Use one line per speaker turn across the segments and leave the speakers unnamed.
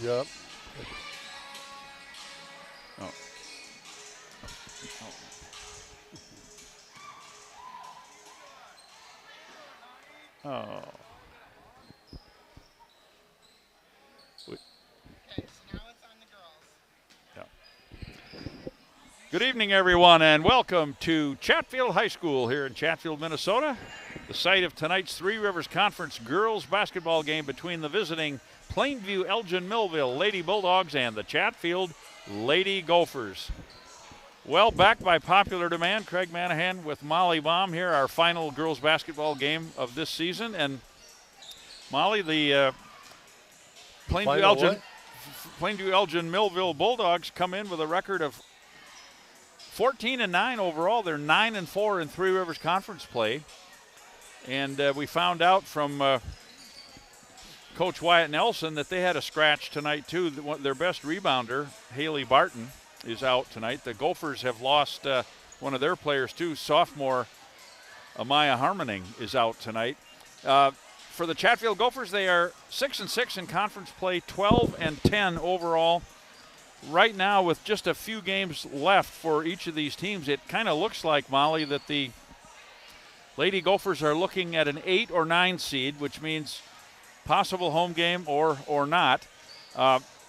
Yep.
Oh. Oh. Oh.
Okay, so now it's on the girls.
Yeah. Good evening, everyone, and welcome to Chatfield High School here in Chatfield, Minnesota, the site of tonight's Three Rivers Conference girls basketball game between the visiting Plainview Elgin Millville Lady Bulldogs and the Chatfield Lady Gophers. Well, back by popular demand, Craig Manahan with Molly Baum here, our final girls basketball game of this season. And Molly, the Plainview Elgin Millville Bulldogs come in with a record of 14-9 overall. They're 9-4 in Three Rivers Conference play. And we found out from Coach Wyatt Nelson that they had a scratch tonight, too. Their best rebounder, Haley Barton, is out tonight. The Gophers have lost one of their players, too. Sophomore Amaya Harmoning is out tonight. For the Chatfield Gophers, they are 6-6 in conference play, 12-10 overall. Right now, with just a few games left for each of these teams, it kind of looks like, Molly, that the Lady Gophers are looking at an 8 or 9 seed, which means possible home game or not.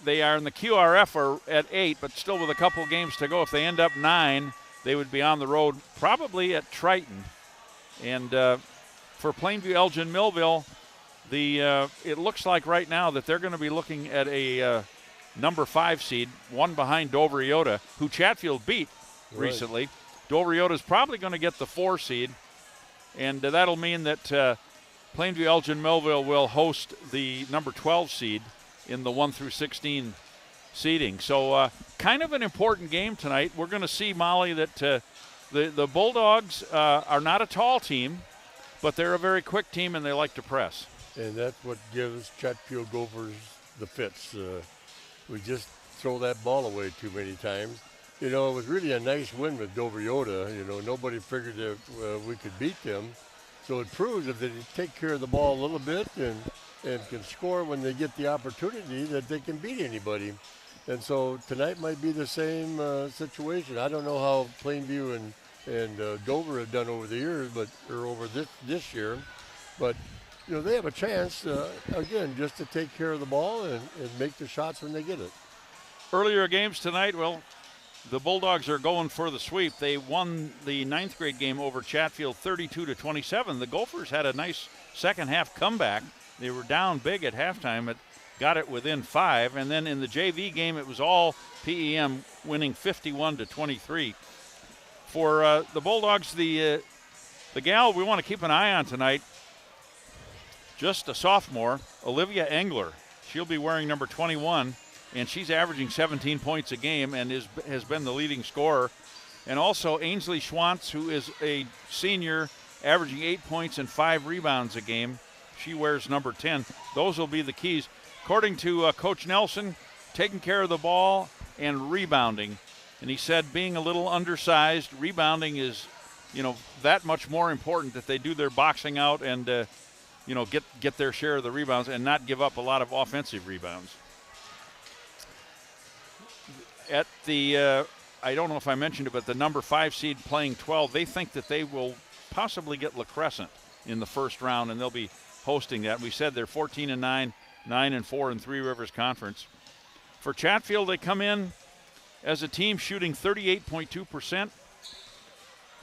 They are in the QRF are at 8, but still with a couple games to go. If they end up 9, they would be on the road probably at Triton. And for Plainview Elgin Millville, it looks like right now that they're going to be looking at a number 5 seed, one behind Dover Iota, who Chatfield beat recently. Dover Iota is probably going to get the 4 seed, and that'll mean that Plainview Elgin Millville will host the number 12 seed in the 1 through 16 seeding. So kind of an important game tonight. We're going to see, Molly, that the Bulldogs are not a tall team, but they're a very quick team and they like to press.
And that's what gives Chatfield Gophers the fits. We just throw that ball away too many times. You know, it was really a nice win with Dover Iota. You know, nobody figured that we could beat them. So it proves if they take care of the ball a little bit and can score when they get the opportunity, that they can beat anybody. And so tonight might be the same situation. I don't know how Plainview and Dover have done over the years, or over this year. But, you know, they have a chance, again, just to take care of the ball and make the shots when they get it.
Earlier games tonight, well, the Bulldogs are going for the sweep. They won the 9th grade game over Chatfield 32-27. The Gophers had a nice second half comeback. They were down big at halftime, but got it within 5. And then in the JV game, it was all PEM winning 51-23. For the Bulldogs, the gal we want to keep an eye on tonight, just a sophomore, Olivia Engler. She'll be wearing number 21, and she's averaging 17 points a game and has been the leading scorer. And also Ainsley Schwantz, who is a senior, averaging 8 points and 5 rebounds a game. She wears number 10. Those will be the keys. According to Coach Nelson, taking care of the ball and rebounding. And he said being a little undersized, rebounding is, you know, that much more important, that they do their boxing out and, you know, get their share of the rebounds and not give up a lot of offensive rebounds. At the, I don't know if I mentioned it, but the number 5 seed playing 12, they think that they will possibly get La Crescent in the first round, and they'll be hosting that. We said they're 14-9, 9-4 in Three Rivers Conference. For Chatfield, they come in as a team shooting 38.2%,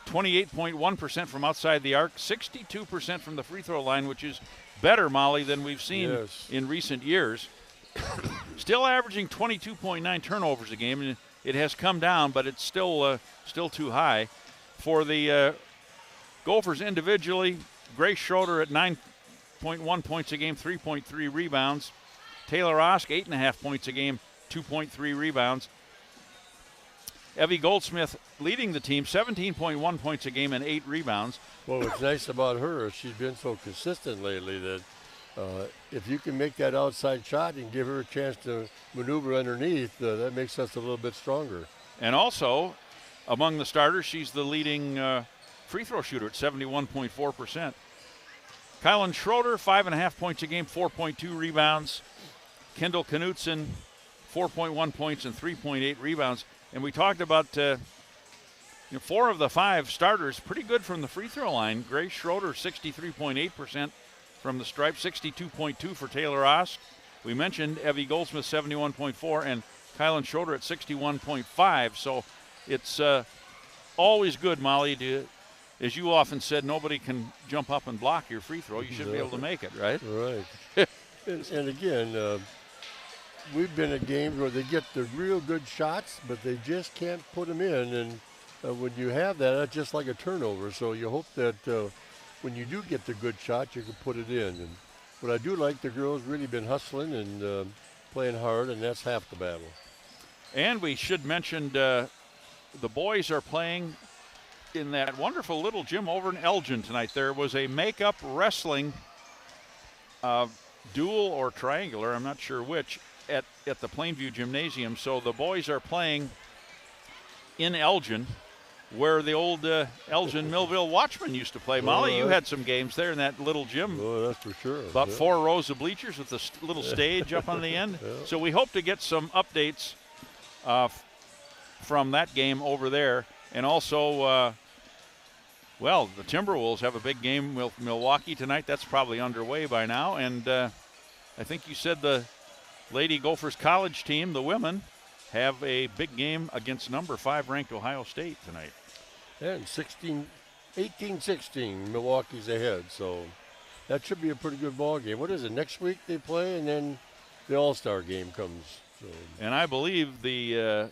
28.1% from outside the arc, 62% from the free throw line, which is better, Molly, than we've seen in recent years. Still averaging 22.9 turnovers a game, and it has come down, but it's still too high. For the Gophers individually, Grace Schroeder at 9.1 points a game, 3.3 rebounds. Taylor Osk, 8.5 points a game, 2.3 rebounds. Evie Goldsmith leading the team, 17.1 points a game and 8 rebounds.
Well, what's nice about her is she's been so consistent lately that if you can make that outside shot and give her a chance to maneuver underneath, that makes us a little bit stronger.
And also, among the starters, she's the leading free throw shooter at 71.4%. Kylan Schroeder, 5.5 points a game, 4.2 rebounds. Kendall Knutson, 4.1 points and 3.8 rebounds. And we talked about 4 of the 5 starters pretty good from the free throw line. Grace Schroeder, 63.8% from the stripe, 62.2 for Taylor Osk. We mentioned Evie Goldsmith, 71.4, and Kylan Schroeder at 61.5. So it's always good, Molly, to, as you often said, nobody can jump up and block your free throw. You should be able to make it, right?
Right. and again, we've been at games where they get the real good shots, but they just can't put them in. And when you have that, that's just like a turnover. So you hope that when you do get the good shot, you can put it in. And what I do like, the girls really been hustling and playing hard, and that's half the battle.
And we should mention the boys are playing in that wonderful little gym over in Elgin tonight. There was a make-up wrestling dual or triangular, I'm not sure which, at the Plainview Gymnasium. So the boys are playing in Elgin, where the old Elgin Millville Watchmen used to play. Molly, you had some games there in that little gym.
Oh, that's for sure.
About 4 rows of bleachers with a little stage up on the end.
Yeah.
So we hope to get some updates from that game over there. And also, well, the Timberwolves have a big game with Milwaukee tonight. That's probably underway by now. And I think you said the Lady Gophers college team, the women, have a big game against number 5 ranked Ohio State tonight.
And 18-16, Milwaukee's ahead. So that should be a pretty good ball game. What is it, next week they play, and then the All-Star game comes. So.
And I believe the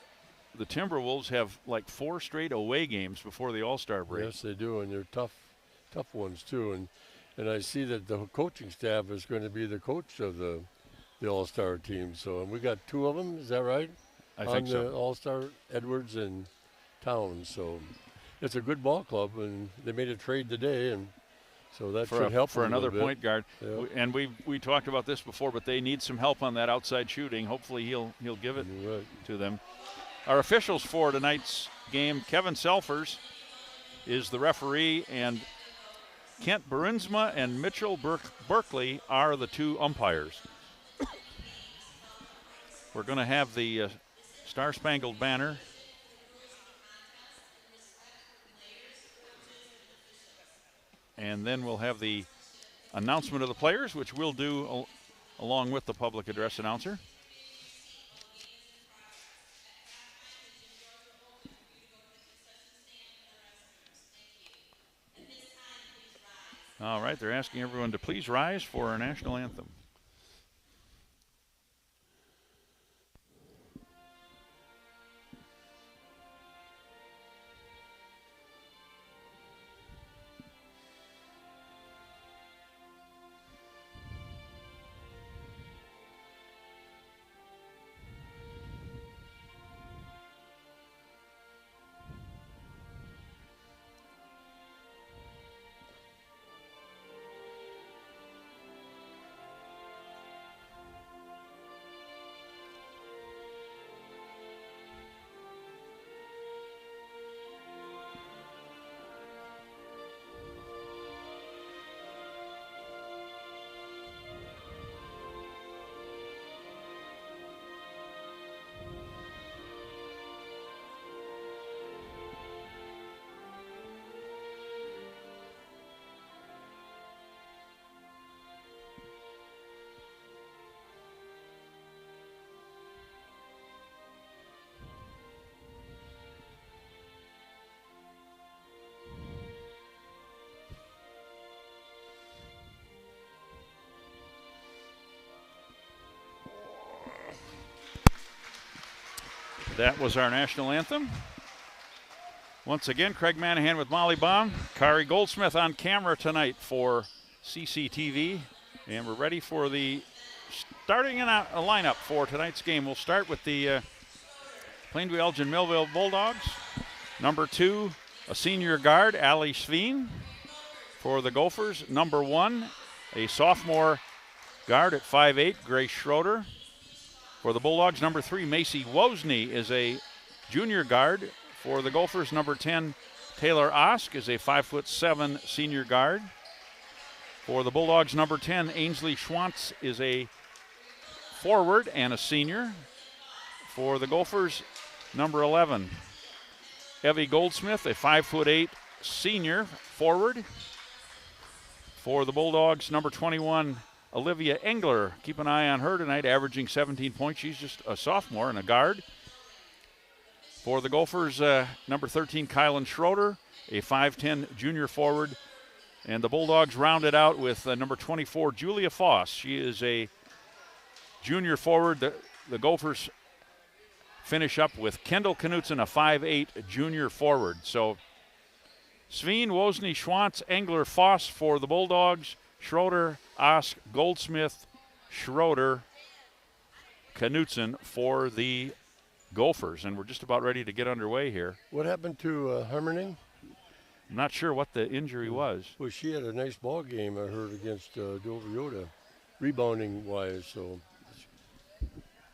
Timberwolves have like 4 straight away games before the All-Star break.
Yes, they do, and they're tough ones too. And I see that the coaching staff is going to be the coach of the All-Star team. So and we got 2 of them. Is that right?
I think so.
On the All-Star, Edwards and Towns. So it's a good ball club, and they made a trade today, and so that should help
for another point guard.
Yeah.
And we talked about this before, but they need some help on that outside shooting. Hopefully he'll give it to them. Our officials for tonight's game: Kevin Selfers is the referee, and Kent Burinsma and Mitchell Berkeley are the 2 umpires. We're going to have the Star-Spangled Banner and then we'll have the announcement of the players, which we'll do along with the public address announcer. All right, they're asking everyone to please rise for our national anthem. That was our national anthem. Once again, Craig Manahan with Molly Baum. Kari Goldsmith on camera tonight for CCTV. And we're ready for the starting a lineup for tonight's game. We'll start with the Plainview Elgin Millville Bulldogs. Number 2, a senior guard, Allie Sveen. For the Gophers, number 1, a sophomore guard at 5'8", Grace Schroeder. For the Bulldogs, number 3, Macy Wozni is a junior guard. For the Gophers, number 10, Taylor Osk is a 5'7" senior guard. For the Bulldogs, number 10, Ainsley Schwantz is a forward and a senior. For the Gophers, number 11, Evie Goldsmith, a 5'8" senior forward. For the Bulldogs, number 21, Olivia Engler. Keep an eye on her tonight, averaging 17 points. She's just a sophomore and a guard. For the Gophers, number 13, Kylan Schroeder, a 5'10" junior forward. And the Bulldogs rounded out with number 24, Julia Foss. She is a junior forward. The Gophers finish up with Kendall Knutson, a 5'8" junior forward. So Sveen, Wozni, Schwantz, Engler, Foss for the Bulldogs. Schroeder, Osk, Goldsmith, Schroeder, Knutson for the Gophers. And we're just about ready to get underway here.
What happened to Hermaning?
I'm not sure what the injury was.
Well, she had a nice ball game, I heard, against Dover Yoda, rebounding-wise, so.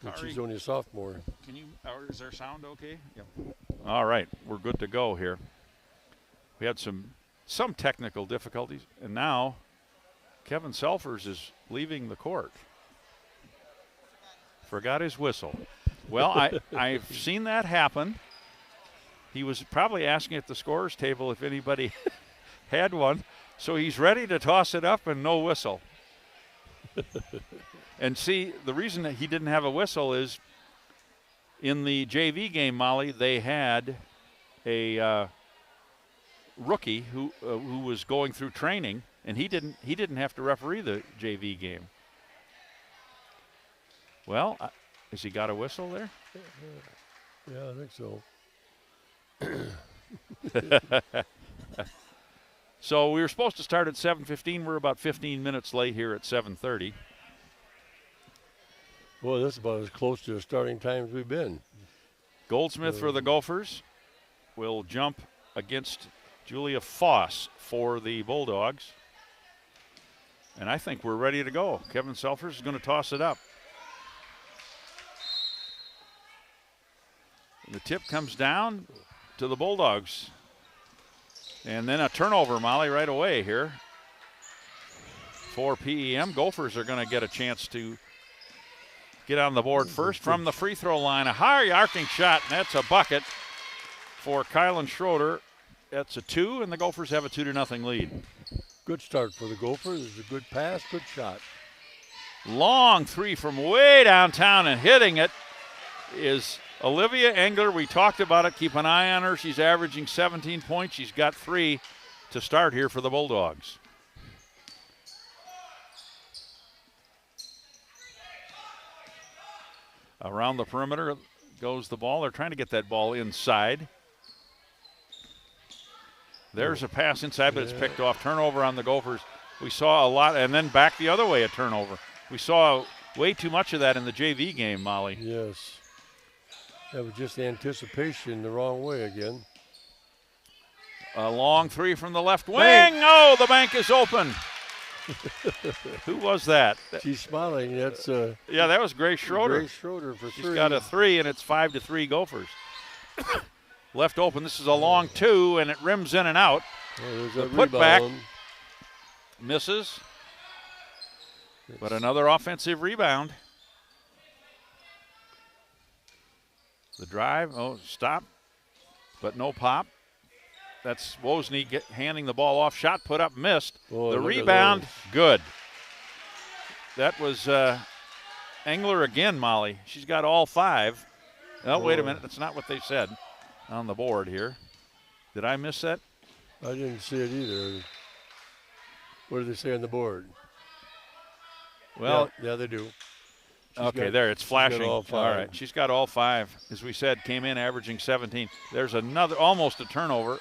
But she's only a sophomore.
Can you, is our sound okay? Yep. All right, we're good to go here. We had some technical difficulties, and now Kevin Selfers is leaving the court. Forgot his whistle. Well, I've seen that happen. He was probably asking at the scorer's table if anybody had one, so he's ready to toss it up and no whistle. And see, the reason that he didn't have a whistle is in the JV game, Molly, they had a rookie who was going through training, and he didn't have to referee the JV game. Well, has he got a whistle there?
Yeah, I think so.
So we were supposed to start at 7:15. We're about 15 minutes late here at 7:30.
Well, that's about as close to the starting time as we've been.
Goldsmith for the Gophers will jump against Julia Foss for the Bulldogs. And I think we're ready to go. Kevin Selfers is going to toss it up. The tip comes down to the Bulldogs. And then a turnover, Molly, right away here for PEM. Gophers are going to get a chance to get on the board first from the free throw line. A high arcing shot, and that's a bucket for Kylan Schroeder. That's a 2, and the Gophers have a 2-0 lead.
Good start for the Gophers. It's a good pass, good shot.
Long three from way downtown, and hitting it is Olivia Engler. We talked about it. Keep an eye on her. She's averaging 17 points. She's got 3 to start here for the Bulldogs. Around the perimeter goes the ball. They're trying to get that ball inside. There's a pass inside, but it's picked off. Turnover on the Gophers. We saw a lot, and then back the other way, a turnover. We saw way too much of that in the JV game, Molly.
Yes. That was just anticipation the wrong way again.
A long three from the left wing. Bank. Oh, the bank is open. Who was that?
She's smiling. That's
yeah, that was Grace Schroeder.
Grace Schroeder for 3.
She's got a 3, and it's 5-3 Gophers. Left open. This is a long 2, and it rims in and out.
The
putback misses, but another offensive rebound. The drive, stop, but no pop. That's Wozni handing the ball off. Shot put up, missed.
Boy,
the rebound, good. That was Engler again, Molly. She's got all 5. Oh, wait a minute. That's not what they said on the board here. Did I miss that?
I didn't see it either. What did they say on the board?
Well,
yeah they do.
There, it's flashing.
All
right, she's got all 5. As we said, came in averaging 17. There's another, almost a turnover.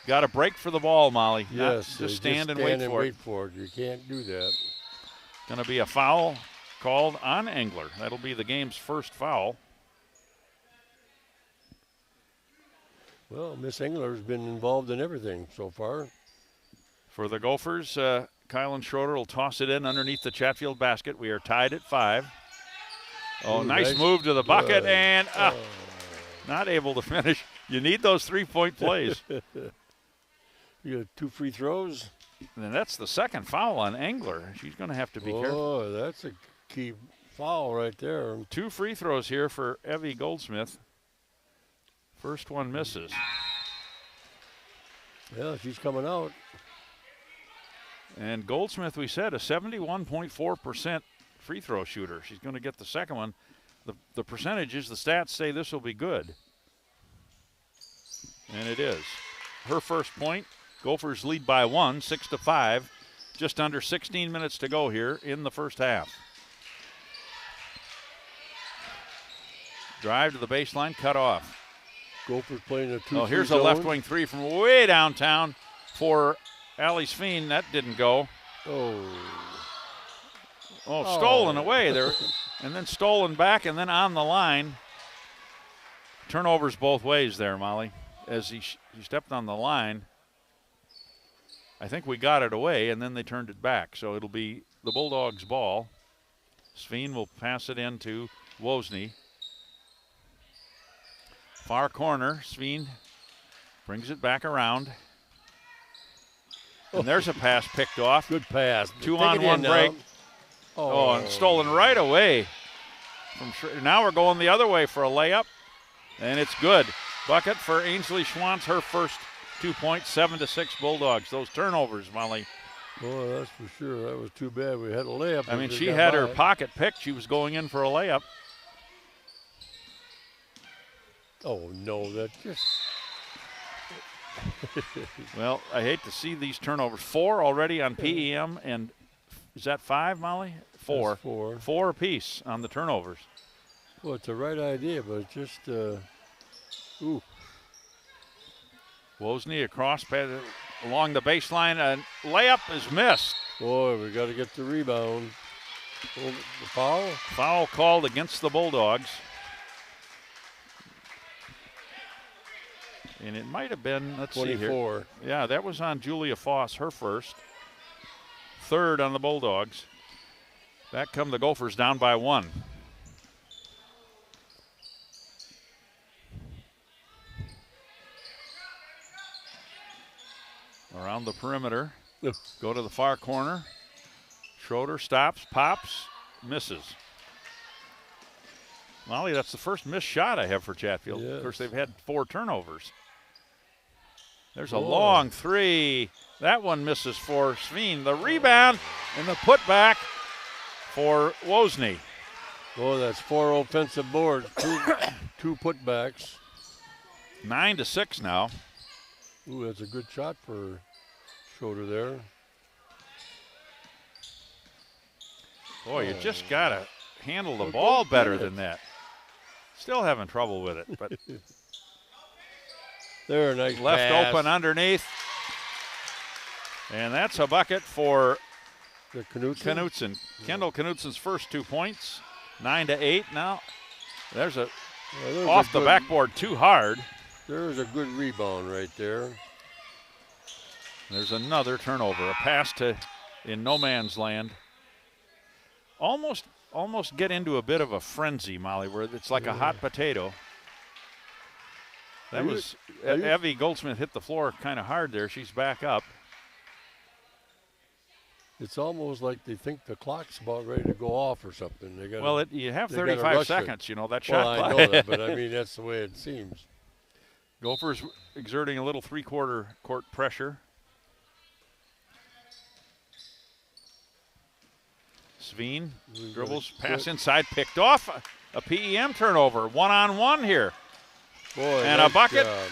Got a break for the ball, Molly.
Yes.
Just stand and wait for it.
You can't do that.
Going to be a foul called on Engler. That'll be the game's first foul.
Well, Miss Engler's been involved in everything so far.
For the Gophers, Kylan Schroeder will toss it in underneath the Chatfield basket. We are tied at 5. Oh, nice move to the bucket, and not able to finish. You need those 3-point plays.
You got 2 free throws.
And that's the second foul on Engler. She's going to have to be careful.
Oh, that's a key foul right there.
2 free throws here for Evie Goldsmith. First one misses.
Yeah, she's coming out.
And Goldsmith, we said, a 71.4% free throw shooter. She's going to get the second one. The percentages, the stats say this will be good. And it is. Her first point. Gophers lead by 1, 6-5. Just under 16 minutes to go here in the first half. Drive to the baseline, cut off.
Gophers playing a 2-3
Oh, here's
zone.
a left wing three from way downtown for Allie Sveen. That didn't go.
Oh,
Stolen away there. And then stolen back and then on the line. Turnovers both ways there, Molly. As he stepped on the line. I think we got it away, and then they turned it back. So it'll be the Bulldogs' ball. Sveen will pass it in to Wozni. Far corner, Sveen brings it back around. And there's a pass picked off.
good pass.
2-on-1 break. Oh, and stolen right away. Now we're going the other way for a layup, and it's good. Bucket for Ainsley Schwantz, her first 2 points, 7-6 Bulldogs. Those turnovers, Molly.
Boy, that's for sure. That was too bad. We had a layup.
I mean, she had her pocket picked. She was going in for a layup.
Oh, no, that just.
Well, I hate to see these turnovers. 4 already on PEM, and is that 5, Molly? 4.
That's 4.
4 apiece on the turnovers.
Well, it's the right idea, but it's just, ooh.
Wozni across along the baseline, and layup is missed.
Boy, we got to get the rebound. Oh, the foul?
Foul called against the Bulldogs. And it might have been, let's
24.
see here. Yeah, that was on Julia Foss, her first. Third on the Bulldogs. Back come the Gophers down by 1. Around the perimeter. Go to the far corner. Schroeder stops, pops, misses. Molly, that's the first missed shot I have for Chatfield.
Yes.
Of course, they've had 4 turnovers. There's a long three. That one misses for Sveen. The rebound and the putback for Wozni.
Oh, that's 4 offensive boards, two putbacks.
9-6 now.
Ooh, that's a good shot for Schroeder there.
Boy, you just got to handle the ball better than that. Still having trouble with it, but
there, nice
left
pass.
open underneath. And that's a bucket for
The
Knutson. Kendall Knutsen's first 2 points. 9-8 now. There's a off the backboard too hard.
There's a good rebound right there.
There's another turnover. A pass to in no man's land. Almost get into a bit of a frenzy, Molly, where it's like a hot potato. That was Evie Goldsmith hit the floor kind of hard there. She's back up.
It's almost like they think the clock's about ready to go off or something. They got
you have 35 seconds, you know, that shot
well,
clock.
I know that, but I mean, that's the way it seems.
Gophers exerting a little three-quarter court pressure. Sveen dribbles, pass inside, picked off. A PEM turnover, 1-on-1 here.
Boy,
and
nice
a bucket.
job.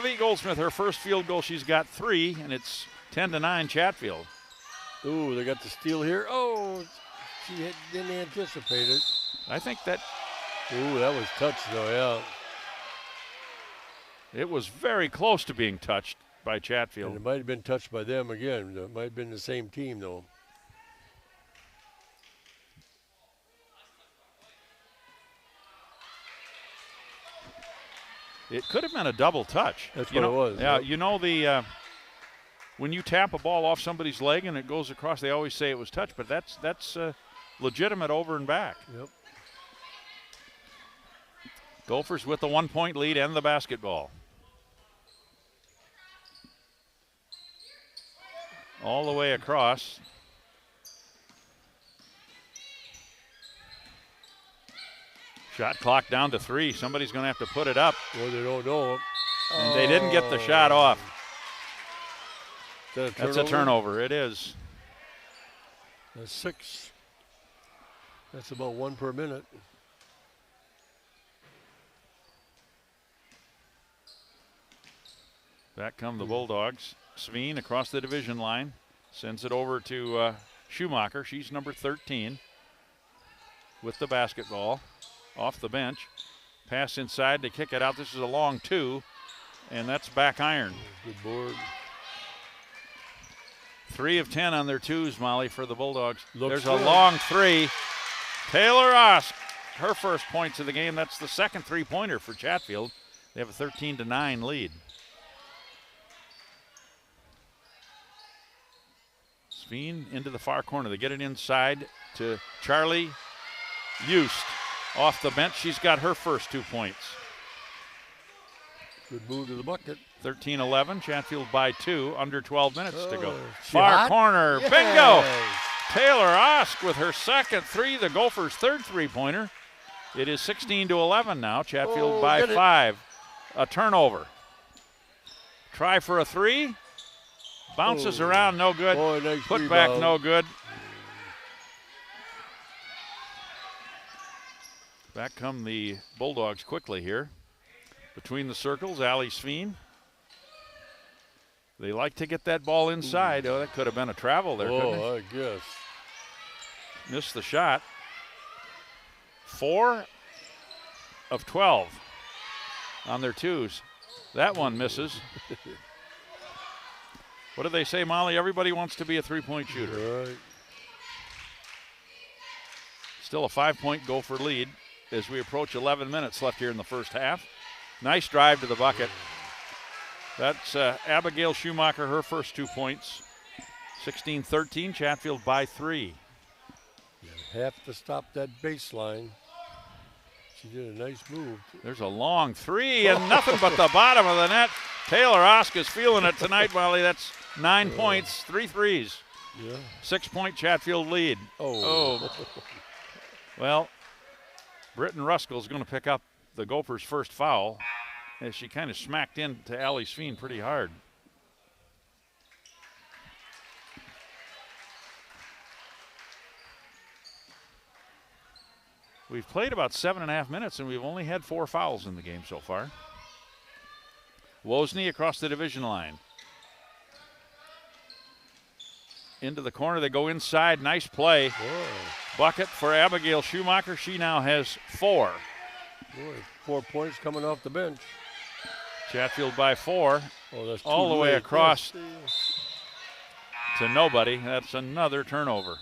Evie Goldsmith, her first field goal, she's got 3, and it's 10-9 Chatfield.
Ooh, they got the steal here. Oh, she didn't anticipate it.
I think that.
Ooh, that was touched though, yeah.
It was very close to being touched by
And
Chatfield.
it might have been touched by them again. It might have been the same team though.
It could have been a double touch.
That's what it was.
Yeah,
Yep.
you know the when you tap a ball off somebody's leg and it goes across, they always say it was touched, but that's legitimate over and back.
Yep.
Gophers with the 1-point lead and the basketball. All the way across. Shot clock down to 3. Somebody's going to have to put it up.
Well, they don't know.
And they didn't get the shot off.
That's
That's a turnover. It is.
That's 6. That's about 1 per minute.
Back come the Bulldogs. Sveen across the division line. Sends it over to Schumacher. She's number 13 with the basketball off the bench. Pass inside to kick it out. This is a long 2, and that's back iron.
Good board.
3 of 10 on their 2s, Molly, for the Bulldogs.
Looks
There's
good.
a long 3. Taylor Osk, her first points of the game. That's the second 3-pointer for Chatfield. They have a 13-9 lead. Sveen into the far corner. They get it inside to Charlie Eust. Off the bench, she's got her first 2 points.
Good move to the bucket.
13-11, Chatfield by 2, under 12 minutes to go.
She
Far
hot?
corner,
Yes.
bingo! Taylor Osk with her second 3, the Gophers' third 3-pointer. It is 16-11 now, Chatfield by
get it.
5. A turnover. Try for a 3. Bounces around, no good.
Boy, nice
Put back,
rebound.
no good. Back come the Bulldogs quickly here. Between the circles, Allie Sveen. They like to get that ball inside. Oh, that could have been a travel there, couldn't it?
Oh, I guess.
Missed the shot. 4 of 12 on their 2s. That one misses. What do they say, Molly? Everybody wants to be a 3-point shooter.
Right.
Still a 5-point Gopher lead as we approach 11 minutes left here in the first half. Nice drive to the bucket. That's Abigail Schumacher, her first 2 points. 16-13, Chatfield by 3.
You have to stop that baseline. She did a nice move.
There's a long 3 and nothing but the bottom of the net. Taylor Osk is feeling it tonight, Molly. That's 9 points, 3 threes.
Yeah.
6-point Chatfield lead.
Oh.
Well, Britton Ruskell's going to pick up the Gophers' first foul as she kind of smacked into Allie Sveen pretty hard. We've played about 7.5 minutes, and we've only had 4 fouls in the game so far. Wozni across the division line. Into the corner, they go inside, nice play.
Boy.
Bucket for Abigail Schumacher, she now has 4.
Boy, 4 points coming off the bench.
Chatfield by 4,
Oh, that's
all
too
the way
late.
across
Yes.
to nobody. That's another turnover.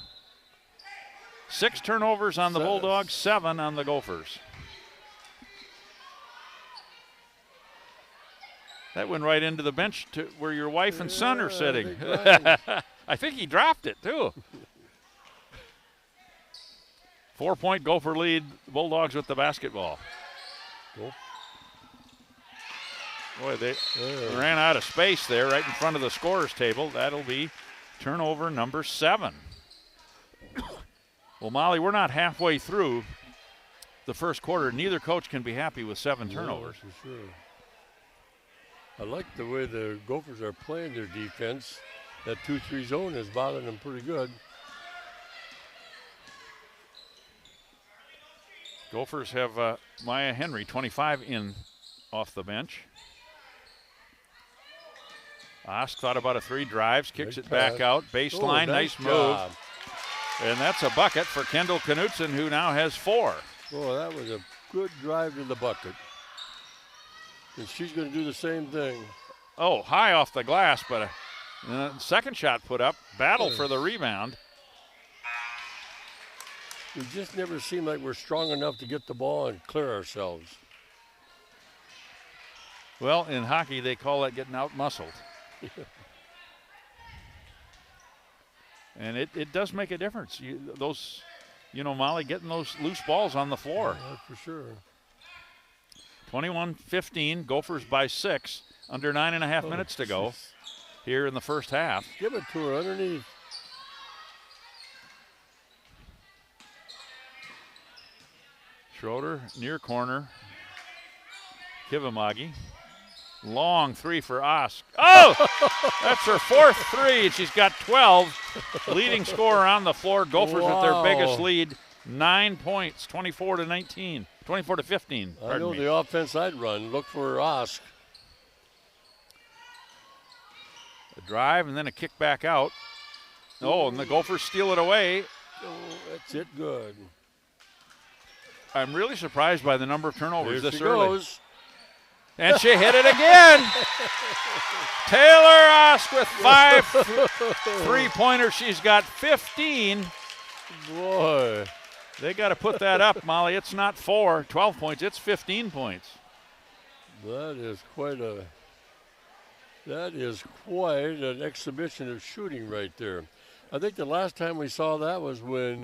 6 turnovers on the
7.
Bulldogs, 7 on the Gophers. That went right into the bench to where your wife and son are sitting. I think he dropped it too. 4-point Gopher lead, Bulldogs with the basketball.
Go.
Boy, they ran out of space there right in front of the scorer's table. That'll be turnover number 7. Well, Molly, we're not halfway through the first quarter. Neither coach can be happy with 7 turnovers.
No, for sure. I like the way the Gophers are playing their defense. That 2-3 zone is bothering them pretty good.
Gophers have Maya Henry, 25, in off the bench. Osk thought about a 3, drives, kicks
Great
it back
pass.
out. Baseline,
Oh,
nice move.
job.
And that's a bucket for Kendall Knutson, who now has 4.
Boy, that was a good drive to the bucket. And she's going to do the same thing.
Oh, high off the glass, but a second shot put up. Battle for the rebound.
We just never seem like we're strong enough to get the ball and clear ourselves.
Well, in hockey, they call that getting out-muscled. And it does make a difference. Molly, getting those loose balls on the floor.
Yeah, for sure.
21-15, Gophers by 6, under 9.5 minutes to go here in the first half.
Give it to her underneath.
Schroeder, near corner. Kivimagi. Long three for Osk. Oh! That's her fourth three. She's got 12. Leading scorer on the floor. Gophers with their biggest lead. 9 points, 24-19. 24-15.
I know the offense I'd run. Look for Osk.
A drive and then a kick back out. Oh, and the Gophers steal it away.
Oh, that's it. Good.
I'm really surprised by the number of turnovers
Here
this
she
early.
goes.
And she hit it again. Taylor Osk with 5 three-pointers. She's got 15.
Boy.
They got to put that up, Molly. It's not 12 points. It's 15 points.
That is quite an exhibition of shooting right there. I think the last time we saw that was when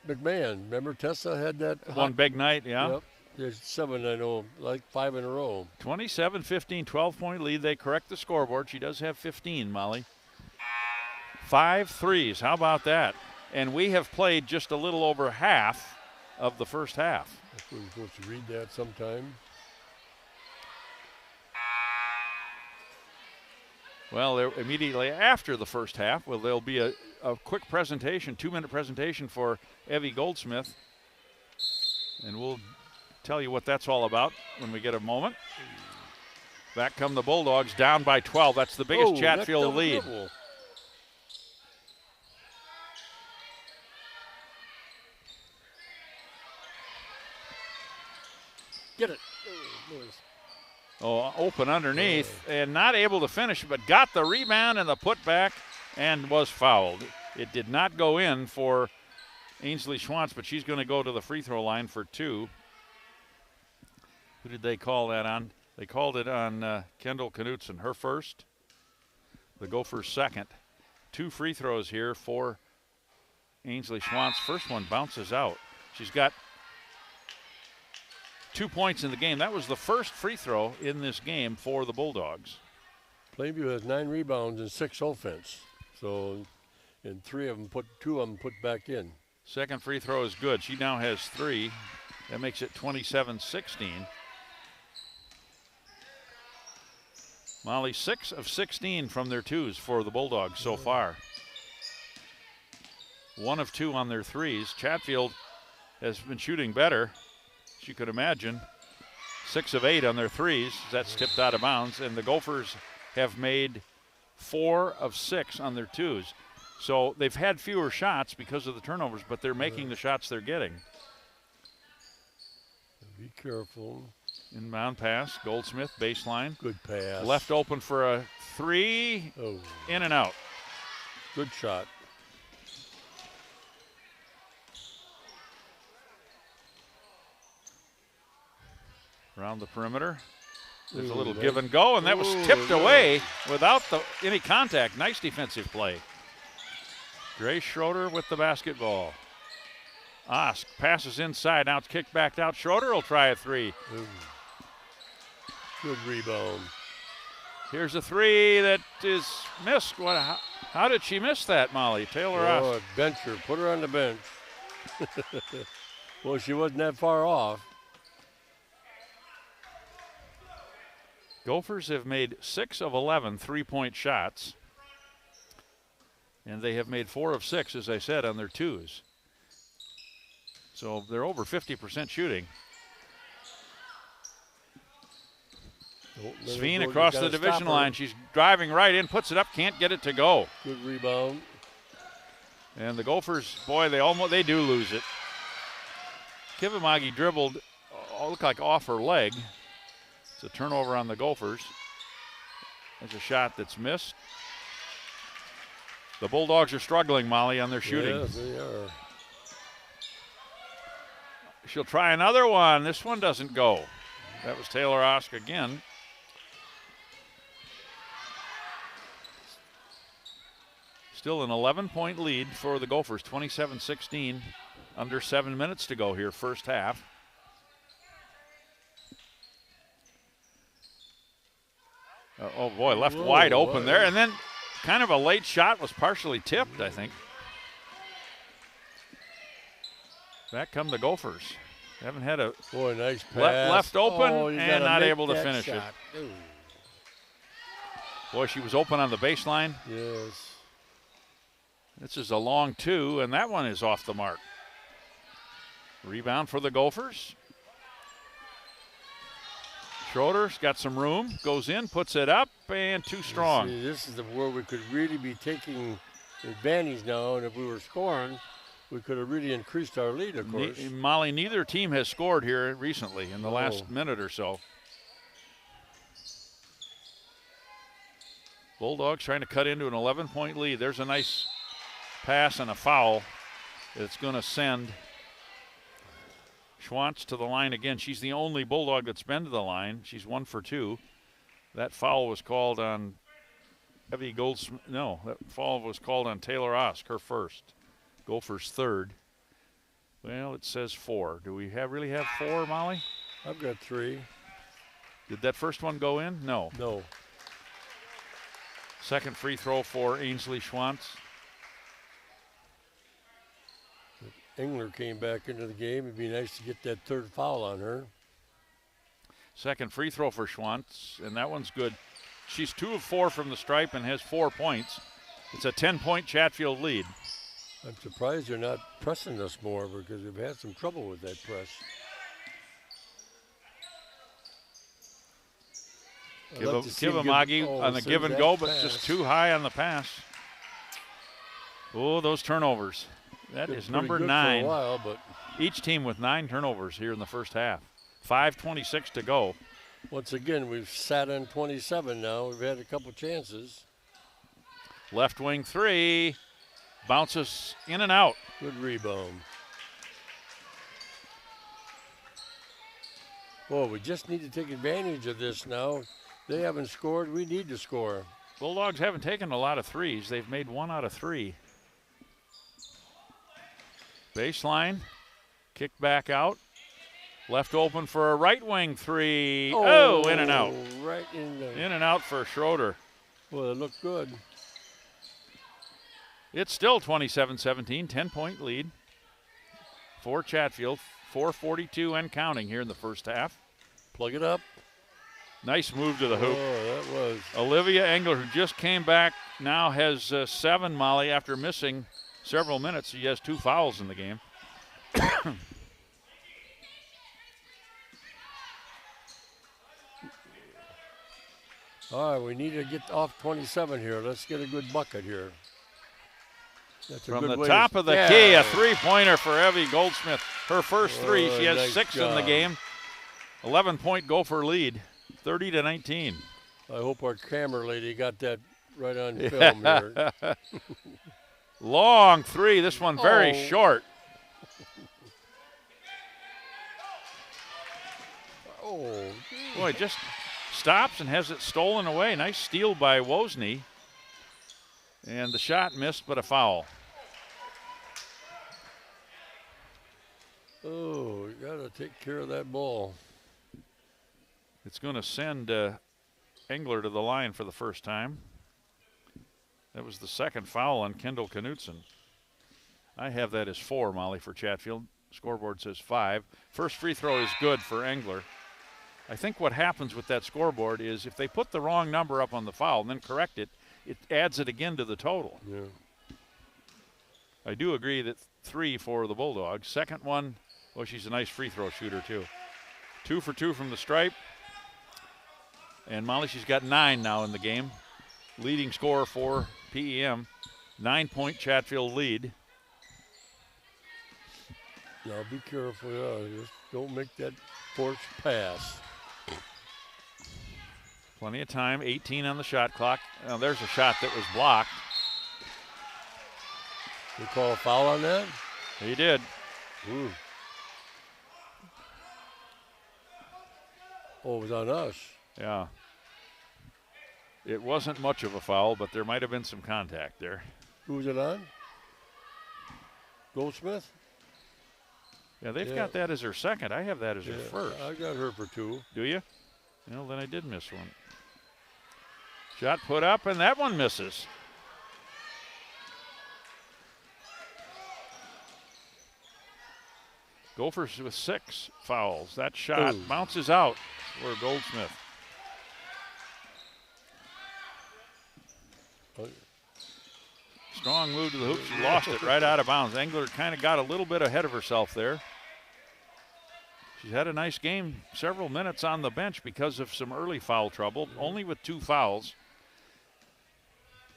McMahon. Remember Tessa had that
one big night, yeah.
Yep. There's 7, I know, like 5 in a row.
27-15, 12-point lead. They correct the scoreboard. She does have 15, Molly. 5 threes. How about that? And we have played just a little over half of the first half.
We're supposed to read that sometime.
Well, immediately after the first half, there'll be a quick presentation, 2-minute presentation for Evie Goldsmith. And we'll tell you what that's all about when we get a moment. Back come the Bulldogs, down by 12. That's the biggest Chatfield lead.
Dribble. Get it.
Oh, open underneath and not able to finish, but got the rebound and the putback and was fouled. It did not go in for Ainsley Schwantz, but she's going to go to the free throw line for 2. Who did they call that on? They called it on Kendall Knutson, her first. The Gophers' second. 2 free throws here for Ainsley Schwantz. First one bounces out. She's got 2 points in the game. That was the first free throw in this game for the Bulldogs.
Plainview has 9 rebounds and 6 offense. So, and 2 of them put back in.
Second free throw is good. She now has 3. That makes it 27-16. Molly, 6 of 16 from their 2s for the Bulldogs so far. 1 of 2 on their 3s. Chatfield has been shooting better, as you could imagine. 6 of 8 on their 3s. That's tipped out of bounds. And the Gophers have made 4 of 6 on their 2s. So they've had fewer shots because of the turnovers, but they're making the shots they're getting.
Be careful.
Inbound pass, Goldsmith, baseline.
Good pass.
Left open for a 3.
Oh.
In and out.
Good shot.
Around the perimeter. There's a little
nice.
give and go, and that was tipped away without any contact. Nice defensive play. Grace Schroeder with the basketball. Osk passes inside. Now it's kicked back out. Schroeder will try a 3.
Ooh. Good rebound.
Here's a 3 that is missed. How did she miss that, Molly? Taylor Osk.
Bench her. Put her on the bench. Well, she wasn't that far off.
Gophers have made 6 of 11 3-point shots. And they have made 4 of 6, as I said, on their 2s. So they're over 50% shooting. Sveen across the division line. She's driving right in, puts it up, can't get it to go.
Good rebound.
And the Gophers, boy, they do lose it. Kivimagi dribbled, looked like off her leg. It's a turnover on the Gophers. There's a shot that's missed. The Bulldogs are struggling, Molly, on their shooting.
Yes, they are.
She'll try another one. This one doesn't go. That was Taylor Osk again. Still an 11-point lead for the Gophers, 27-16. Under 7 minutes to go here, first half. Oh, boy, left wide open there. And then kind of a late shot was partially tipped, I think. Back come the Gophers. Haven't had a
Boy, nice pass.
left open
Oh, you
and
gotta
not
make
able to
that
finish it.
shot. Ooh.
Boy, she was open on the baseline.
Yes.
This is a long 2, and that one is off the mark. Rebound for the Gophers. Schroeder's got some room, goes in, puts it up, and too strong.
See, this is where we could really be taking advantage now, and if we were scoring, we could have really increased our lead, of course.
Molly, neither team has scored here recently in the last minute or so. Bulldogs trying to cut into an 11-point lead. There's a nice pass and a foul. It's going to send Schwantz to the line again. She's the only Bulldog that's been to the line. She's 1 for 2. That foul was called on Evie Goldsmith. No, that foul was called on Taylor Osk, her first. Gophers third. Well, it says 4. Do we really have 4, Molly?
I've got 3.
Did that first one go in? No.
No.
Second free throw for Ainsley Schwantz.
Engler came back into the game. It'd be nice to get that third foul on her.
Second free throw for Schwantz, and that one's good. She's 2 of 4 from the stripe and has 4 points. It's a 10-point Chatfield lead.
I'm surprised they're not pressing us more because we've had some trouble with that press.
Give a Maggie on the give and go, but just too high on the pass. Oh, those turnovers. That is number 9.
For a while, but
each team with 9 turnovers here in the first half. 5:26 to go.
Once again, we've sat on 27 now. We've had a couple chances.
Left wing 3. Bounces in and out.
Good rebound. Well, we just need to take advantage of this now. They haven't scored. We need to score.
Bulldogs haven't taken a lot of threes. They've made 1 out of 3. Baseline. Kick back out. Left open for a right wing 3. Oh, in and out.
Right in there.
In and out for Schroeder.
Well, it looked good.
It's still 27-17, 10-point lead for Chatfield. 4:42 and counting here in the first half.
Plug it up.
Nice move to the hoop.
Oh, that was.
Olivia Engler, who just came back, now has 7, Molly, after missing several minutes. She has 2 fouls in the game.
All right, we need to get off 27 here. Let's get a good bucket here. That's a
From
good
the
way
top of the key, a 3-pointer for Evie Goldsmith. Her first 3. She has
nice
6 in the
job.
game. 11-point Gopher lead, 30-19.
I hope our camera lady got that right on film here.
Long 3. This one very short.
Oh,
Boy, just stops and has it stolen away. Nice steal by Wozni. And the shot missed, but a foul.
oh, you got to take care of that ball.
It's going to send Engler to the line for the first time. That was the second foul on Kendall Knutson. I have that as 4, Molly, for Chatfield. Scoreboard says 5. First free throw is good for Engler. I think what happens with that scoreboard is if they put the wrong number up on the foul and then correct it, it adds it again to the total.
Yeah.
I do agree that 3 for the Bulldogs. Second one, well, she's a nice free throw shooter, too. 2 for 2 from the stripe. And Molly, she's got 9 now in the game. Leading scorer for PEM. 9-point Chatfield lead.
Now be careful. Just don't make that forced pass.
Plenty of time. 18 on the shot clock. Now there's a shot that was blocked.
They call a foul on that?
He did.
Ooh. Oh, it was on us.
Yeah. It wasn't much of a foul, but there might have been some contact there.
Who was it on? Goldsmith?
Yeah, they've got that as her second. I have that as her first.
I got her for 2.
Do you? Well, then I did miss one. Shot put up, and that one misses. Gophers with 6 fouls. That shot bounces out for Goldsmith. Strong move to the hoop. She lost it right out of bounds. Engler kind of got a little bit ahead of herself there. She's had a nice game, several minutes on the bench because of some early foul trouble, only with 2 fouls.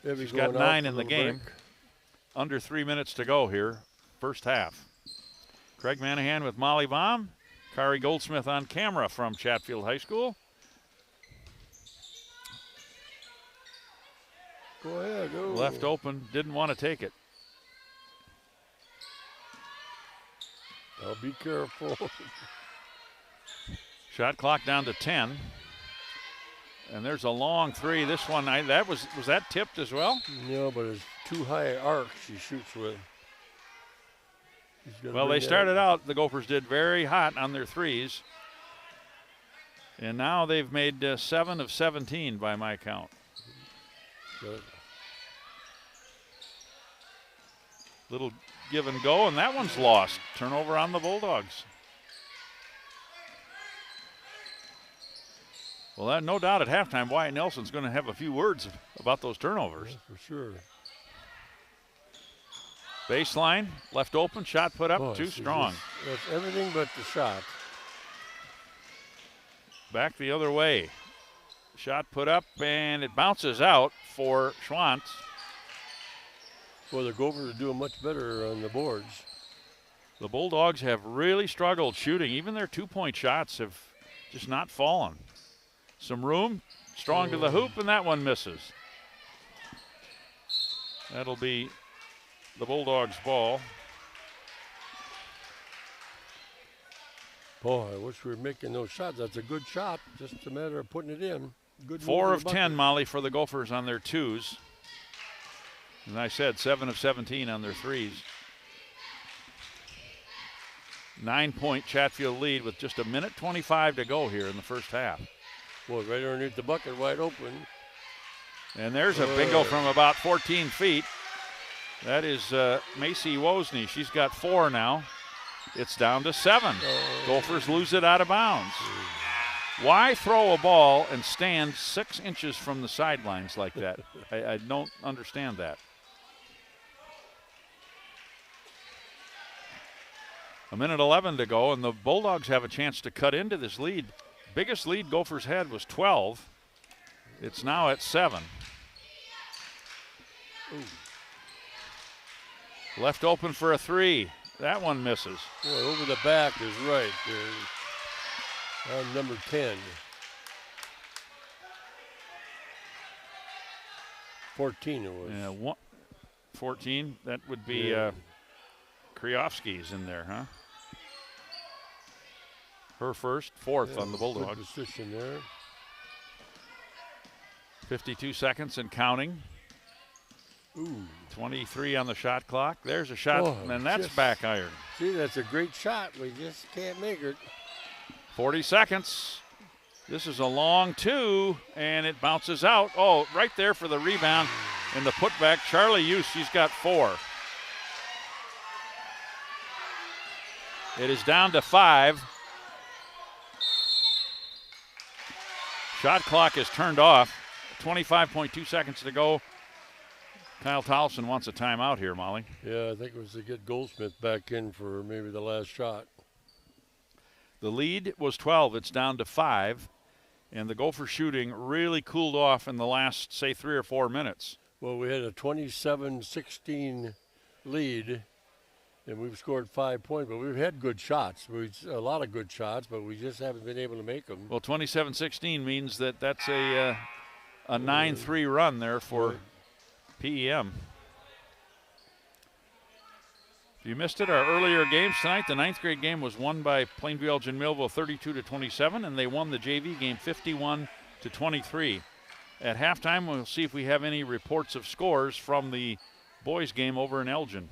She's got 9 in the game. Under 3 minutes to go here, first half. Craig Manahan with Molly Baum. Kari Goldsmith on camera from Chatfield High School.
Go ahead. Go.
Left open, didn't want to take it.
I'll be careful.
Shot clock down to 10. And there's a long 3. This one, was that tipped as well?
No, but it's too high arc she shoots with.
Well, they started out, the Gophers did very hot on their 3s. And now they've made 7 of 17 by my count.
Good.
Little give and go, and that one's lost. Turnover on the Bulldogs. Well, no doubt at halftime, Wyatt Nelson's going to have a few words about those turnovers.
Yeah, for sure.
Baseline, left open, shot put up, too strong.
That's everything but the shot.
Back the other way. Shot put up, and it bounces out for Schwantz.
Well, the Gophers are doing much better on the boards.
The Bulldogs have really struggled shooting. Even their 2-point shots have just not fallen. Some room, strong to the hoop, and that one misses. That'll be the Bulldogs' ball.
Boy, I wish we were making those shots. That's a good shot. Just a matter of putting it in. Good
4 of 10, Molly, for the Gophers on their 2s. And I said 7 of 17 on their 3s. 9-point Chatfield lead with just 1:25 to go here in the first half.
Boy, right underneath the bucket, wide open.
And there's a bingo from about 14 feet. That is Macy Wozni. She's got 4 now. It's down to 7. Gophers lose it out of bounds. Why throw a ball and stand 6 inches from the sidelines like that? I don't understand that. A minute 11 to go, and the Bulldogs have a chance to cut into this lead. Biggest lead Gophers had was 12. It's now at 7. Ooh. Left open for a 3. That one misses.
Boy, over the back is right. On number 10. 14 it was.
Yeah, 14. That would be Kriofsky's in there, huh? Her first, 4th on the Bulldogs.
Good position there.
52 seconds and counting.
Ooh.
23 on the shot clock. There's a shot, and that's back iron.
See, that's a great shot. We just can't make it.
40 seconds. This is a long 2, and it bounces out. Oh, right there for the rebound and the putback. Charlie Hughes, she's got 4. It is down to 5. Shot clock is turned off. 25.2 seconds to go. Kyle Tolson wants a timeout here, Molly.
Yeah, I think it was to get Goldsmith back in for maybe the last shot.
The lead was 12. It's down to 5. And the Gopher shooting really cooled off in the last, say, 3 or 4 minutes.
Well, we had a 27-16 lead, and we've scored 5 points, but we've had good shots. A lot of good shots, but we just haven't been able to make them.
Well, 27-16 means that's a 9-3 run there for PEM. If you missed it, our earlier games tonight, the 9th grade game was won by Plainview Elgin Millville 32-27, and they won the JV game 51-23. At halftime, we'll see if we have any reports of scores from the boys game over in Elgin.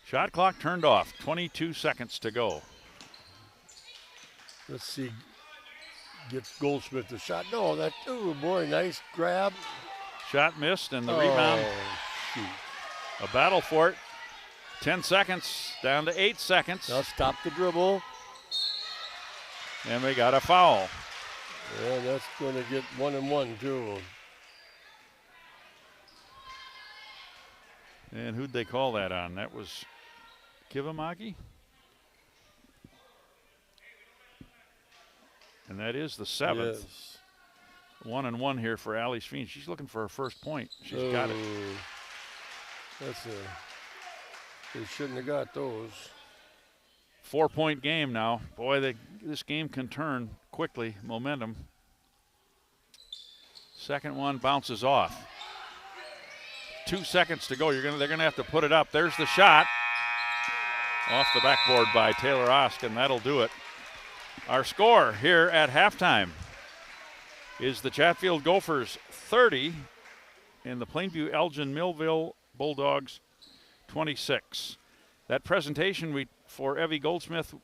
Shot clock turned off, 22 seconds to go.
Let's see, gets Goldsmith the shot. No, that, oh boy, nice grab.
Shot missed, and the rebound.
Shoot.
A battle for it. 10 seconds, down to 8 seconds.
Now stop the dribble.
And we got a foul.
Yeah, that's going to get 1 and 1 too.
And who'd they call that on? That was Kivamagi? And that is the 7th.
Yes.
1 and 1 here for Allie Sveen. She's looking for her first point. She's got it.
That's they shouldn't have got those.
4-point game now. Boy, this game can turn quickly. Momentum. Second one bounces off. 2 seconds to go. They're gonna have to put it up. There's the shot. Off the backboard by Taylor Osk, and that'll do it. Our score here at halftime is the Chatfield Gophers 30 and the Plainview Elgin Millville Bulldogs 26. That presentation for Evie Goldsmith,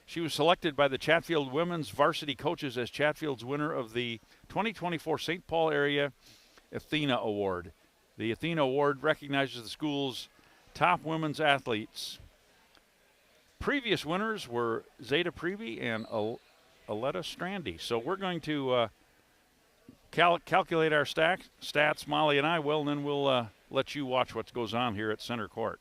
she was selected by the Chatfield women's varsity coaches as Chatfield's winner of the 2024 St. Paul Area Athena Award. The Athena Award recognizes the school's top women's athletes. Previous winners were Zeta Preby and Aletta Strandy. So we're going to calculate our stats, Molly and I will, and then we'll let you watch what goes on here at center court.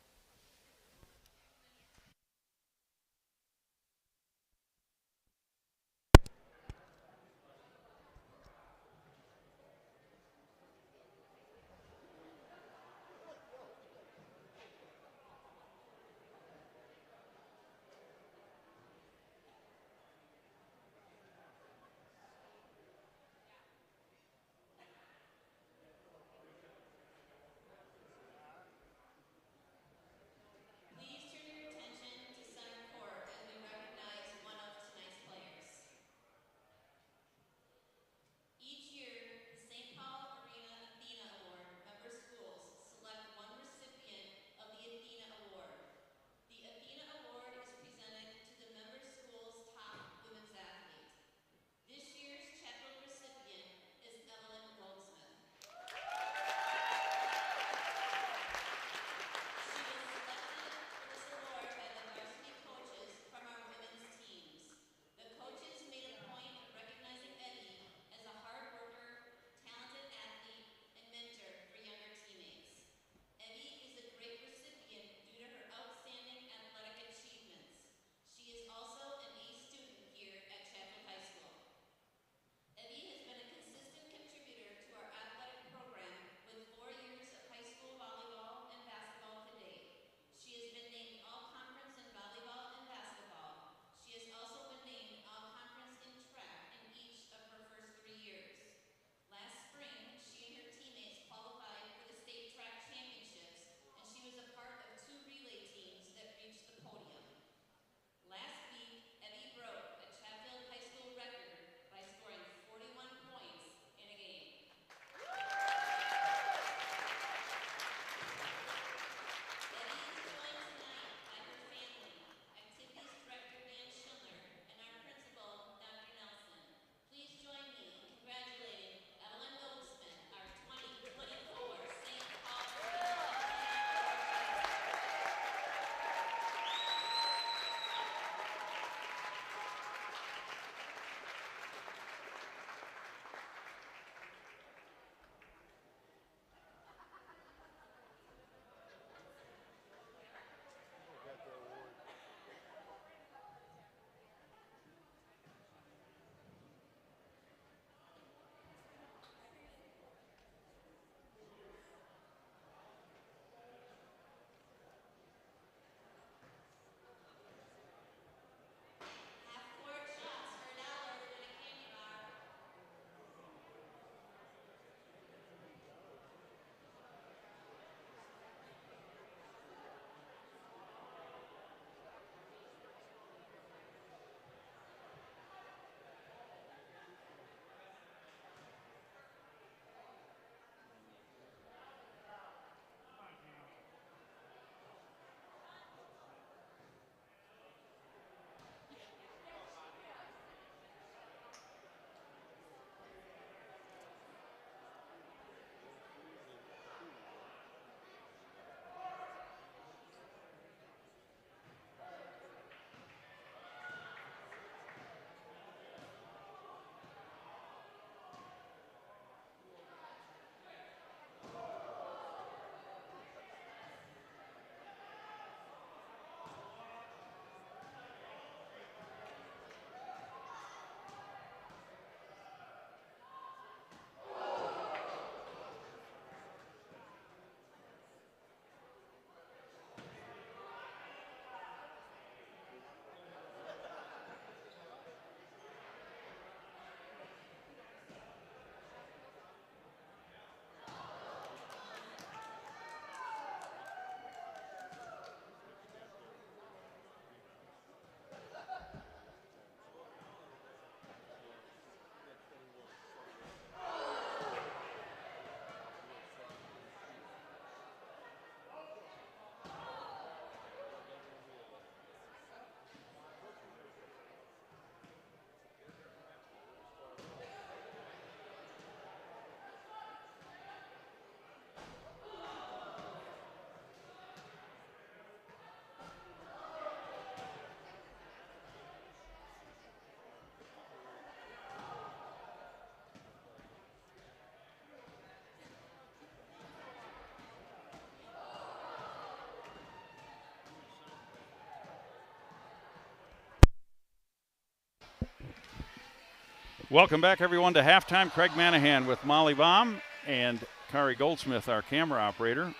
Welcome back, everyone, to halftime. Craig Manahan with Molly Baum and Kari Goldsmith, our camera operator.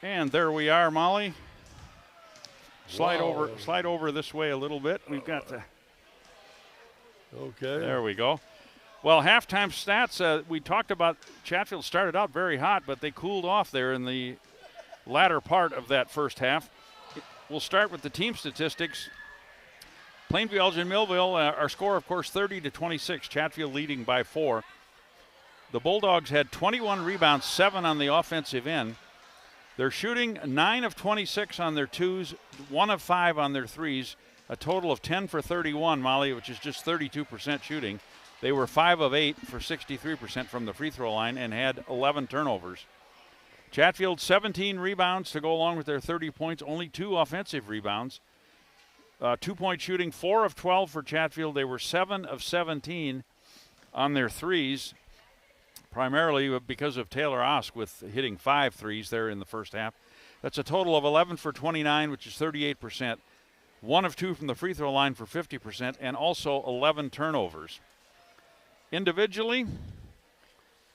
And there we are, Molly. Slide over this way a little bit. We've got the.
Okay.
There we go. Well, halftime stats. We talked about Chatfield started out very hot, but they cooled off there in the latter part of that first half. We'll start with the team statistics. Plainview Elgin Millville, our score, of course, 30-26. Chatfield leading by 4. The Bulldogs had 21 rebounds, 7 on the offensive end. They're shooting 9 of 26 on their twos, 1 of 5 on their threes, a total of 10 for 31, Molly, which is just 32% shooting. They were 5 of 8 for 63% from the free throw line and had 11 turnovers. Chatfield, 17 rebounds to go along with their 30 points, only 2 offensive rebounds. 2-point shooting, 4 of 12 for Chatfield. They were 7 of 17 on their threes, primarily because of Taylor Osk with hitting 5 threes there in the first half. That's a total of 11 for 29, which is 38%. 1 of 2 from the free throw line for 50%, and also 11 turnovers. Individually,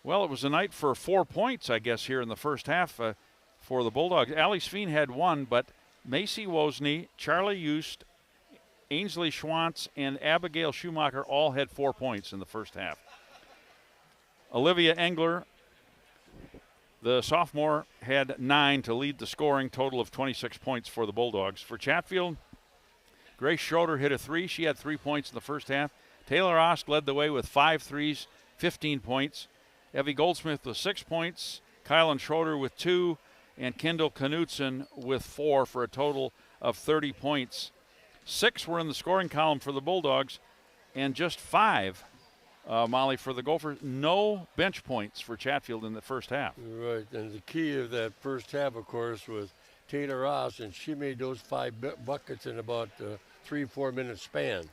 well, it was a night for 4 points, I guess, here in the first half for the Bulldogs. Allie Sveen had 1, but Macy Wozni, Charlie Eust, Ainsley Schwantz, and Abigail Schumacher all had 4 points in the first half. Olivia Engler, the sophomore, had 9 to lead the scoring, total of 26 points for the Bulldogs. For Chatfield, Grace Schroeder hit a 3. She had 3 points in the first half. Taylor Osk led the way with 5 threes, 15 points. Evie Goldsmith with 6 points. Kylan Schroeder with 2. And Kendall Knutson with 4 for a total of 30 points. 6 were in the scoring column for the Bulldogs, and just 5, Molly, for the Gophers. No bench points for Chatfield in the first half.
Right, and the key of that first half, of course, was Taylor Ross, and she made those 5 buckets in about 3-4 minute span.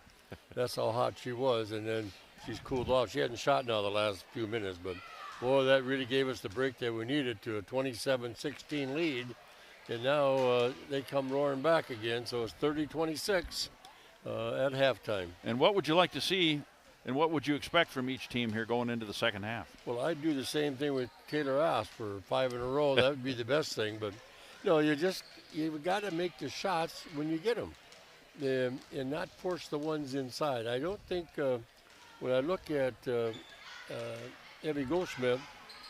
That's how hot she was, and then she's cooled off. She hadn't shot now the last few minutes, but boy, that really gave us the break that we needed to a 27-16 lead. And now they come roaring back again, so it's 30-26 at halftime.
And what would you like to see, and what would you expect from each team here going into the second half?
Well, I'd do the same thing with Taylor Ross for 5 in a row. That would be the best thing. But, no, you've got to make the shots when you get them and not force the ones inside. I don't think when I look at Evie Goldsmith,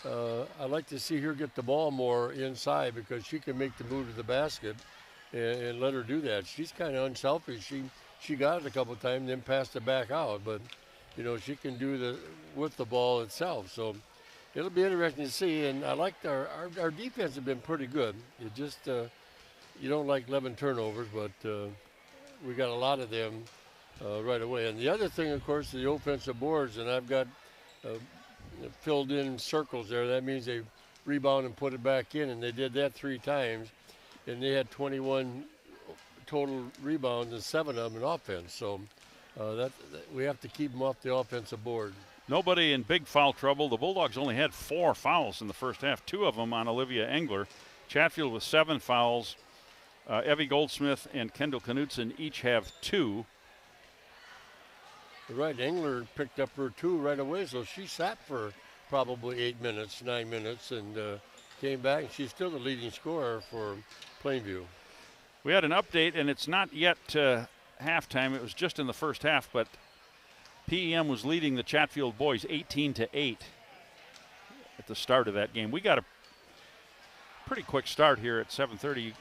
I like to see her get the ball more inside because she can make the move to the basket and let her do that. She's kind of unselfish. She got it a couple of times, then passed it back out. But, you know, she can do with the ball itself. So it'll be interesting to see. And I like our defense has been pretty good. It just you don't like 11 turnovers, but we got a lot of them right away. And the other thing, of course, is the offensive boards. And I've got filled in circles there. That means they rebound and put it back in, and they did that 3 times, and they had 21 total rebounds and 7 of them in offense. So that we have to keep them off the offensive board.
Nobody in big foul trouble. The Bulldogs only had 4 fouls in the first half, 2 of them on Olivia Engler. Chatfield with 7 fouls. Evie Goldsmith and Kendall Knutson each have 2.
Right, Engler picked up her 2 right away, so she sat for probably 8 minutes, 9 minutes, and came back. And she's still the leading scorer for Plainview.
We had an update, and it's not yet halftime. It was just in the first half, but PEM was leading the Chatfield boys 18-8 at the start of that game. We got a pretty quick start here at 7:30.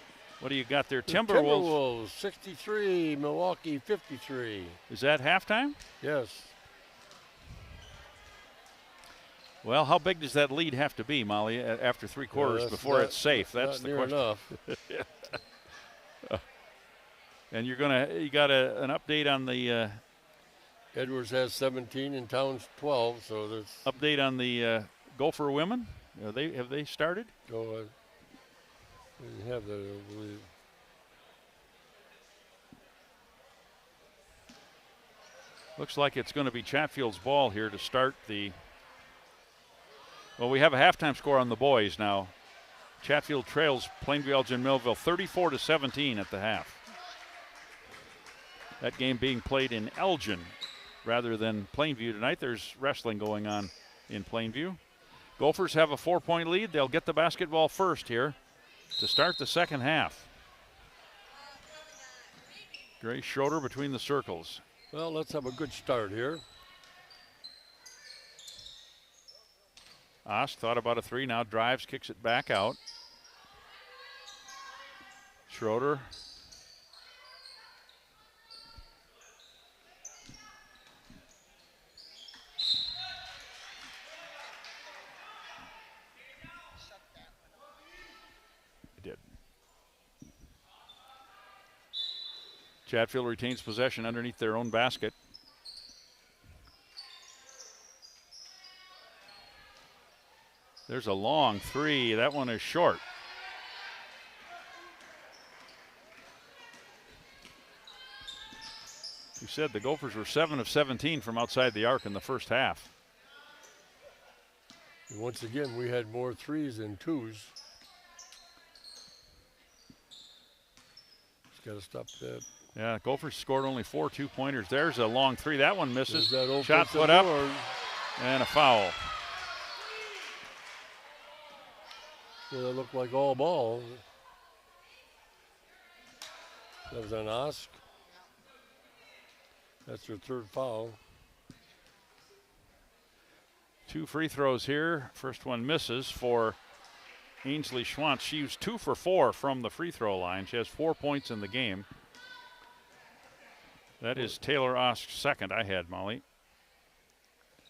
What do you got there?
Timberwolves 63, Milwaukee 53.
Is that halftime?
Yes.
Well, how big does that lead have to be, Molly, after 3 quarters before it's safe? That's the question.
Enough.
And you got an update on the
Edwards has 17 and Towns 12, so there's
update on the Gopher women. Have they started?
Oh, we didn't have that, I believe.
Looks like it's going to be Chatfield's ball here to start the. Well, we have a halftime score on the boys now. Chatfield trails Plainview Elgin Millville 34-17 at the half. That game being played in Elgin. rather than Plainview tonight. There's wrestling going on in Plainview. Gophers have a 4-point lead. They'll get the basketball first here to start the second half. Grace Schroeder between the circles.
Well, let's have a good start here.
Ost thought about a three, now drives, kicks it back out. Schroeder. It did. Chatfield retains possession underneath their own basket. There's a long three. That one is short. You said the Gophers were 7 of 17 from outside the arc in the first half.
And once again, we had more threes than twos. Just got to stop that.
Yeah, Gophers scored only 4 2-pointers. There's a long three. That one misses.
That
Shot put up and a foul.
Yeah, that looked like all ball. That was on Osk. That's her third foul.
2 free throws here. First one misses for Ainsley Schwantz. She was 2 for 4 from the free throw line. She has 4 points in the game. That is Taylor Osk's second. I had Molly.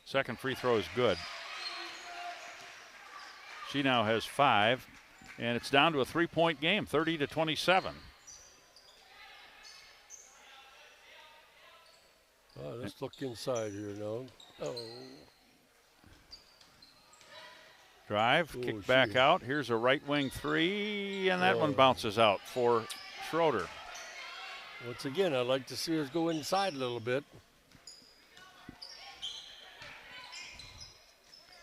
Second free throw is good. She now has 5, and it's down to a 3-point game, 30-27.
Let's look inside here now. Oh.
Drive, kick back out. Here's a right wing three, and that one bounces out for Schroeder.
Once again, I'd like to see us go inside a little bit.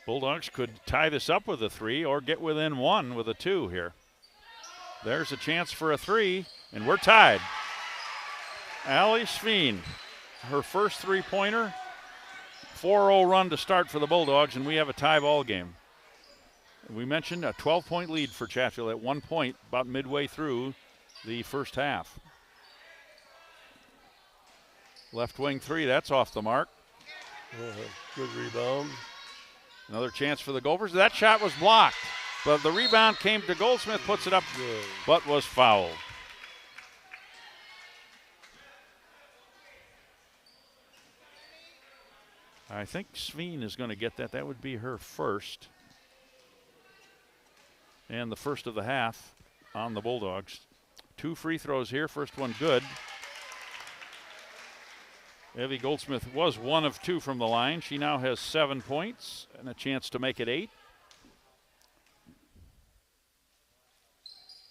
Bulldogs could tie this up with a 3 or get within 1 with a 2 here. There's a chance for a 3, and we're tied. Allie Sveen, her first 3-pointer, 4-0 run to start for the Bulldogs, and we have a tie ball game. We mentioned a 12-point lead for Chatfield at 1 point about midway through the first half. Left wing 3, that's off the mark.
Good rebound.
Another chance for the Gophers. That shot was blocked, but the rebound came to Goldsmith, puts it up, but was fouled. I think Sveen is going to get that. That would be her first. And the first of the half on the Bulldogs. 2 free throws here. First one good. Evie Goldsmith was 1 of 2 from the line. She now has 7 points and a chance to make it 8.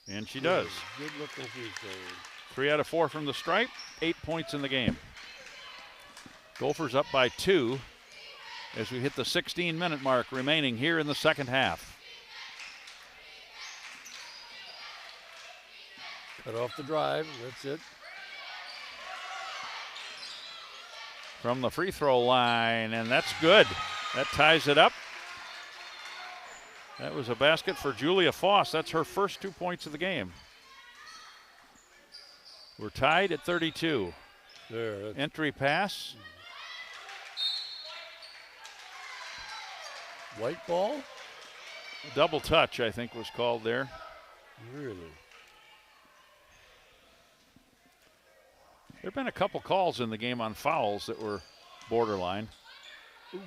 And she does.
Good looking free throw.
3 out of 4 from the stripe. 8 points in the game. Gophers up by 2 as we hit the 16-minute mark remaining here in the second half.
Cut off the drive. That's it.
From the free throw line, and that's good. That ties it up. That was a basket for Julia Foss. That's her first 2 points of the game. We're tied at 32.
There.
Entry pass.
White ball?
Double touch, I think, was called there.
Really?
There have been a couple calls in the game on fouls that were borderline.
Ooh.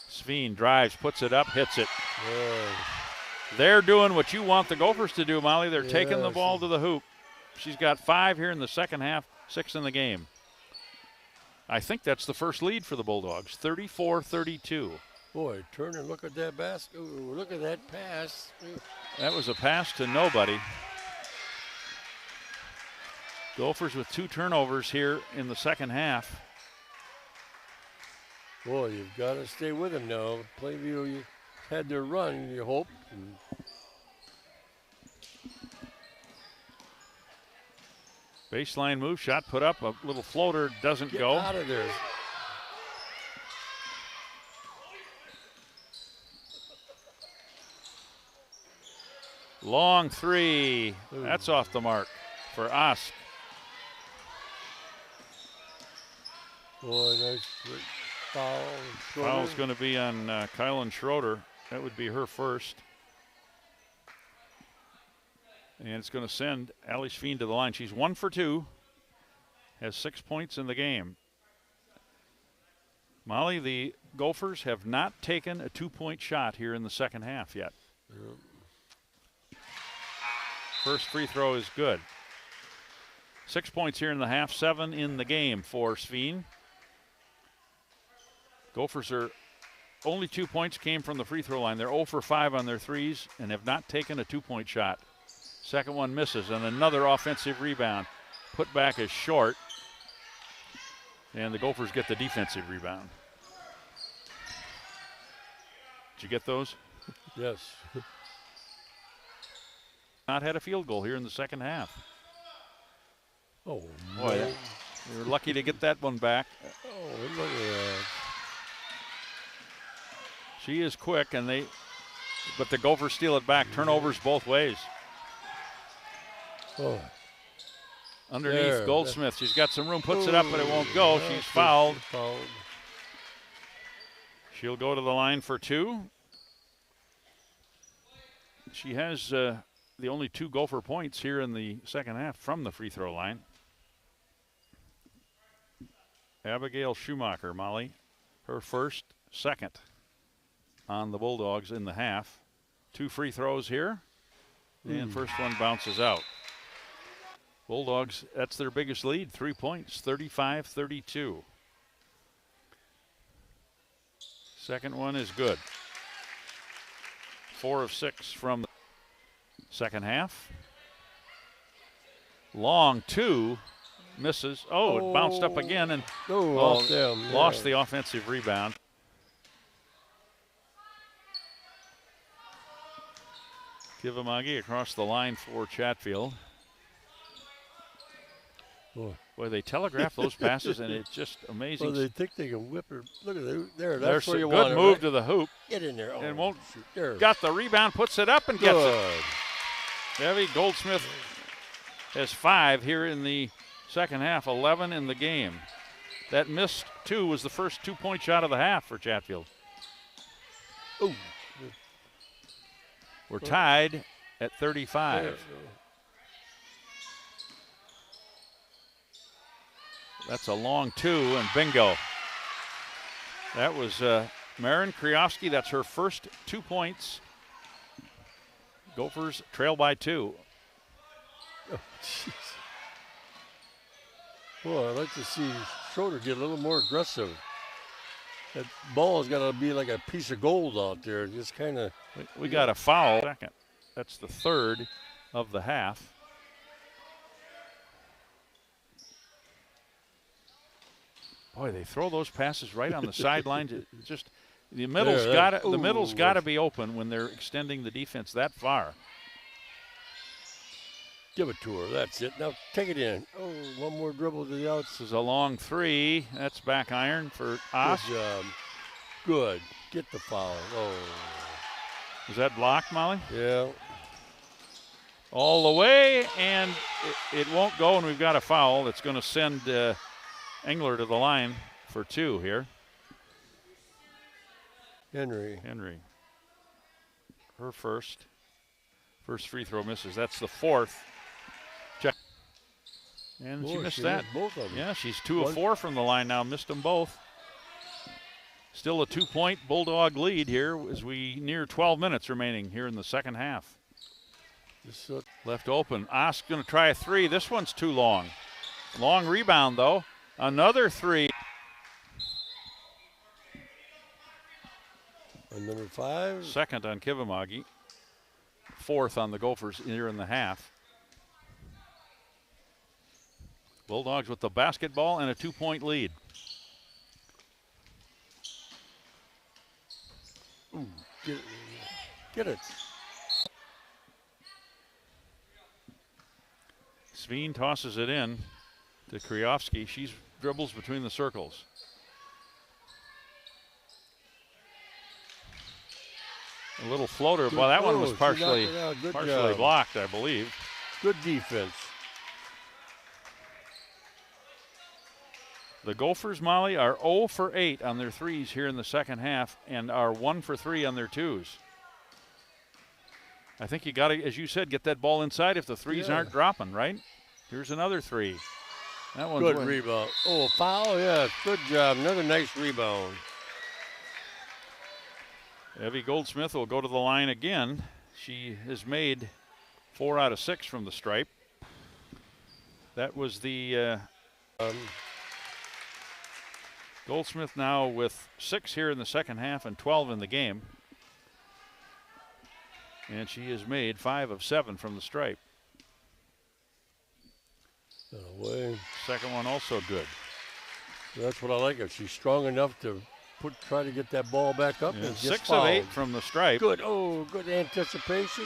Sveen drives, puts it up, hits it.
Yeah.
They're doing what you want the Gophers to do, Molly. They're taking the
Yes.
ball to the hoop. She's got 5 here in the second half, 6 in the game. I think that's the first lead for the Bulldogs, 34-32.
Boy, turn and look at that basket. Ooh, look at that pass.
That was a pass to nobody. Gophers with 2 turnovers here in the second half.
Boy, you've got to stay with them now. Plainview, you had their run, you hope.
Baseline move, shot put up, a little floater, doesn't
Get
go.
out of there.
Long three.
Ooh.
That's off the mark for Osk.
Boy, nice foul.
Foul's going to be on Kylan Schroeder. That would be her first. And it's going to send Allie Sveen to the line. She's 1 for 2. Has 6 points in the game. Molly, the Gophers have not taken a 2-point shot here in the second half yet.
Yep.
First free throw is good. 6 points here in the half, 7 in the game for Sveen. Gophers are only 2 points came from the free throw line. They're 0 for 5 on their threes and have not taken a 2-point shot. Second one misses, and another offensive rebound. Put back is short, and the Gophers get the defensive rebound. Did you get those?
Yes.
Not had a field goal here in the second half.
Oh,
Boy,
man.
they were lucky to get that one back.
Oh, look at that.
She is quick, but the Gophers steal it back. Turnovers both ways.
Oh.
Underneath
There,
Goldsmith. She's got some room, puts it up, but it won't go. She's fouled. She'll go to the line for 2. She has the only 2 Gopher points here in the second half from the free throw line. Abigail Schumacher, Molly, her first, second on the Bulldogs in the half. 2 free throws here, and first one bounces out. Bulldogs, that's their biggest lead, 3 points, 35-32. Second one is good. 4 of 6 from the second half. Long 2, misses. Oh, it bounced up again and
off them.
Lost the offensive rebound. Kivamagi across the line for Chatfield. Boy, they telegraph those passes, and it's just amazing.
Well, they think they can whip her. Look at that. There, that's
There's
where
a
you
good
want it.
move
Right?
to the hoop.
Get in there. Oh,
And won't.
shoot. There.
Got the rebound, puts it up, and gets it.
Good.
Debbie Goldsmith has 5 here in the second half, 11 in the game. That missed 2 was the first 2-point shot of the half for Chatfield.
Ooh.
We're tied at 35.
There.
That's a long 2, and bingo. That was Marin Kriofsky. That's her first 2 points. Gophers trail by 2.
Oh, jeez. Boy, I'd like to see Schroeder get a little more aggressive. That ball's got to be like a piece of gold out there. Just kind of.
We got a foul. Second. That's the third of the half. Boy, they throw those passes right on the sidelines. Just the middle's got to be open when they're extending the defense that far.
Give it to her. That's it. Now take it in. Oh, one more dribble to the outside.
This is a long 3. That's back iron for Osk.
Good job. Good. Get the foul. Oh.
Is that blocked, Molly?
Yeah.
All the way, and it won't go, and we've got a foul that's going to send Engler to the line for 2 here.
Henry.
Her first free throw misses. That's the 4th. Check. And
Boy,
she missed
she
that.
missed both of them.
Yeah, she's 2 of 4 from the line now. Missed them both. Still a 2-point Bulldog lead here as we near 12 minutes remaining here in the second half. Left open. Osk going to try a 3. This one's too long. Long rebound, though. Another 3.
And number 5.
Second on Kivamagi. 4th on the Gophers here in the half. Bulldogs with the basketball and a 2-point lead.
Ooh, get it.
Sveen tosses it in to Kriofsky. She dribbles between the circles. A little floater. Well, that one was partially blocked, I believe.
Good defense.
The Gophers, Molly, are 0 for 8 on their threes here in the second half and are 1 for 3 on their twos. I think you got to, as you said, get that ball inside if the threes aren't dropping, right? Here's another three. That one's
good rebound. Oh, foul, yeah, good job. Another nice rebound.
Evie Goldsmith will go to the line again. She has made 4 out of 6 from the stripe. That was the Goldsmith now with 6 here in the second half and 12 in the game. And she has made 5 of 7 from the stripe.
Away.
Second one also good.
That's what I like. If she's strong enough to try to get that ball back up.
Yeah,
and
6 of 8 from the stripe.
Good. Oh, good anticipation.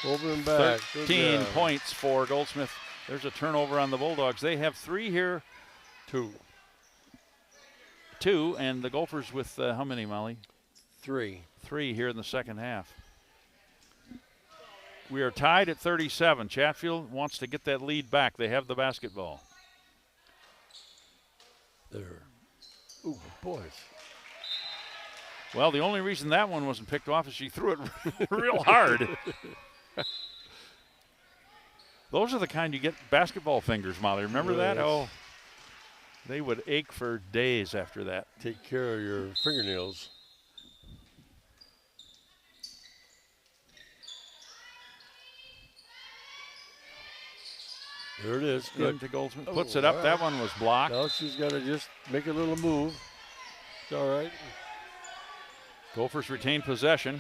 Over and back.
13 points for Goldsmith. There's a turnover on the Bulldogs. They have 3 here. 2, and the Gophers with how many, Molly?
3.
3 here in the second half. We are tied at 37. Chatfield wants to get that lead back. They have the basketball.
There. Ooh, boys.
Well, the only reason that one wasn't picked off is she threw it real hard. Those are the kind you get basketball fingers, Molly. Remember that? Oh, they would ache for days after that.
Take care of your fingernails. There it is. Good.
To Goldsmith. Puts it up. Right. That one was blocked.
Now she's got to just make a little move. It's all right.
Gophers retain possession.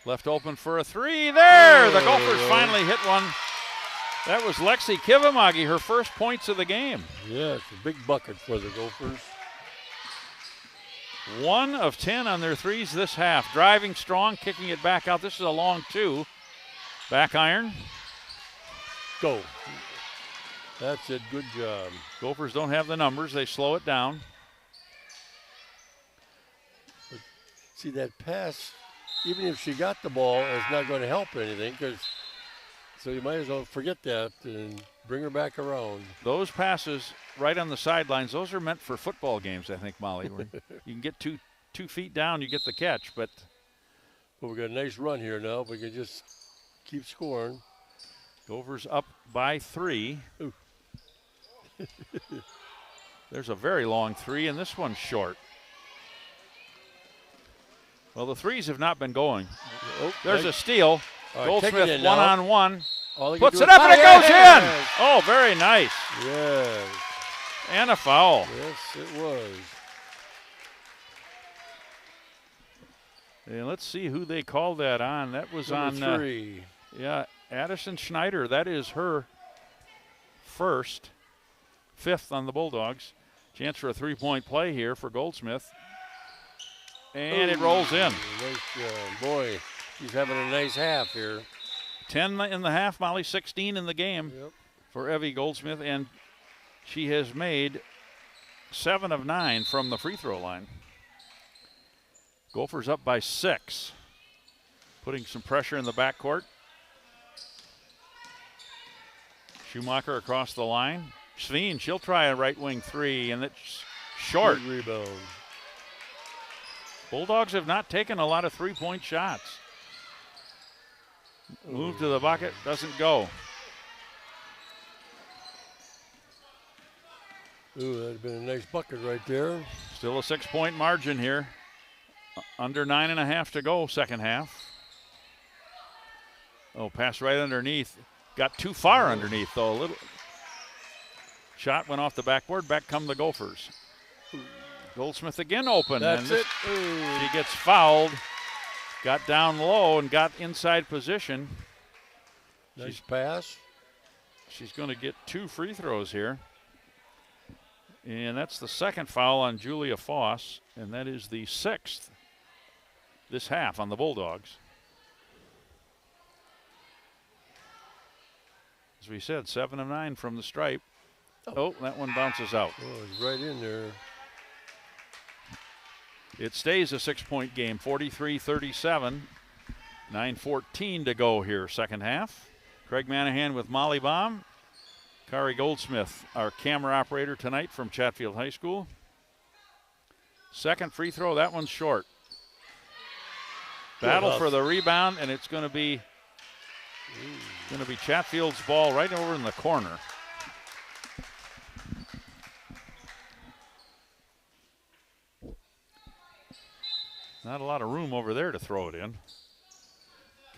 Left open for a 3. There! The Gophers finally hit one. That was Lexi Kivamagi, her first points of the game.
Yeah, it's a big bucket for the Gophers.
1 of 10 on their threes this half. Driving strong, kicking it back out. This is a long 2. Back iron.
Go. That's it. Good job.
Gophers don't have the numbers. They slow it down.
But see, that pass, even if she got the ball, it's not going to help anything. So you might as well forget that and bring her back around.
Those passes right on the sidelines, those are meant for football games, I think, Molly. Where you can get two feet down, you get the catch. But
we got a nice run here now. If we can just keep scoring.
Gophers up by 3. There's a very long 3, and this one's short. Well, the threes have not been going. There's a steal.
Right,
Goldsmith one-on-one.
Puts
it up and it goes in. Oh, very nice.
Yes.
And a foul.
Yes, it was.
And let's see who they called that on. That was
Number
on
3.
Addison Schneider. That is her first, 5th on the Bulldogs. Chance for a 3-point play here for Goldsmith. And it rolls in.
Nice job. Boy, she's having a nice half here.
10 in the half, Molly, 16 in the game for Evie Goldsmith. And she has made 7 of 9 from the free throw line. Gophers up by 6. Putting some pressure in the backcourt. Schumacher across the line. Sveen, she'll try a right wing 3, and it's short.
Good rebound.
Bulldogs have not taken a lot of 3-point shots. Move to the bucket, doesn't go.
Ooh, that'd been a nice bucket right there.
Still a 6-point margin here. Under 9.5 to go, second half. Oh, pass right underneath. Got too far underneath, though. A little shot went off the backboard. Back come the Gophers. Goldsmith again open.
That's it.
She gets fouled. Got down low and got inside position.
Nice pass.
She's going to get 2 free throws here. And that's the second foul on Julia Foss, and that is the 6th this half on the Bulldogs. As we said, 7 of 9 from the stripe. Oh, that one bounces out.
Oh, it's right in there.
It stays a 6-point game, 43-37. 9:14 to go here, second half. Craig Manahan with Molly Baum. Kari Goldsmith, our camera operator tonight from Chatfield High School. Second free throw, that one's short. Battle for the rebound, and it's going to be Chatfield's ball right over in the corner. Not a lot of room over there to throw it in.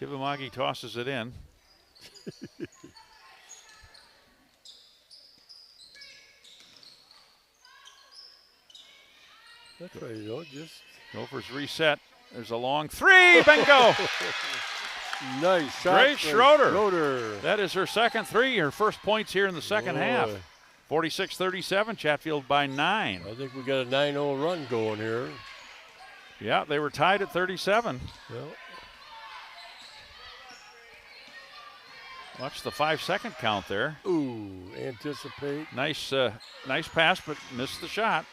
Kivimagi tosses it in.
That's right, you know, just.
Gophers reset. There's a long three. Bingo!
Nice shot.
Grace Schroeder.
Schroeder.
That is her second three, her first points here in the second half. 46-37, Chatfield by 9.
I think we got a 9-0 run going here.
Yeah, they were tied at 37.
Yeah.
Watch the 5-second count there.
Ooh, anticipate.
Nice pass, but missed the shot.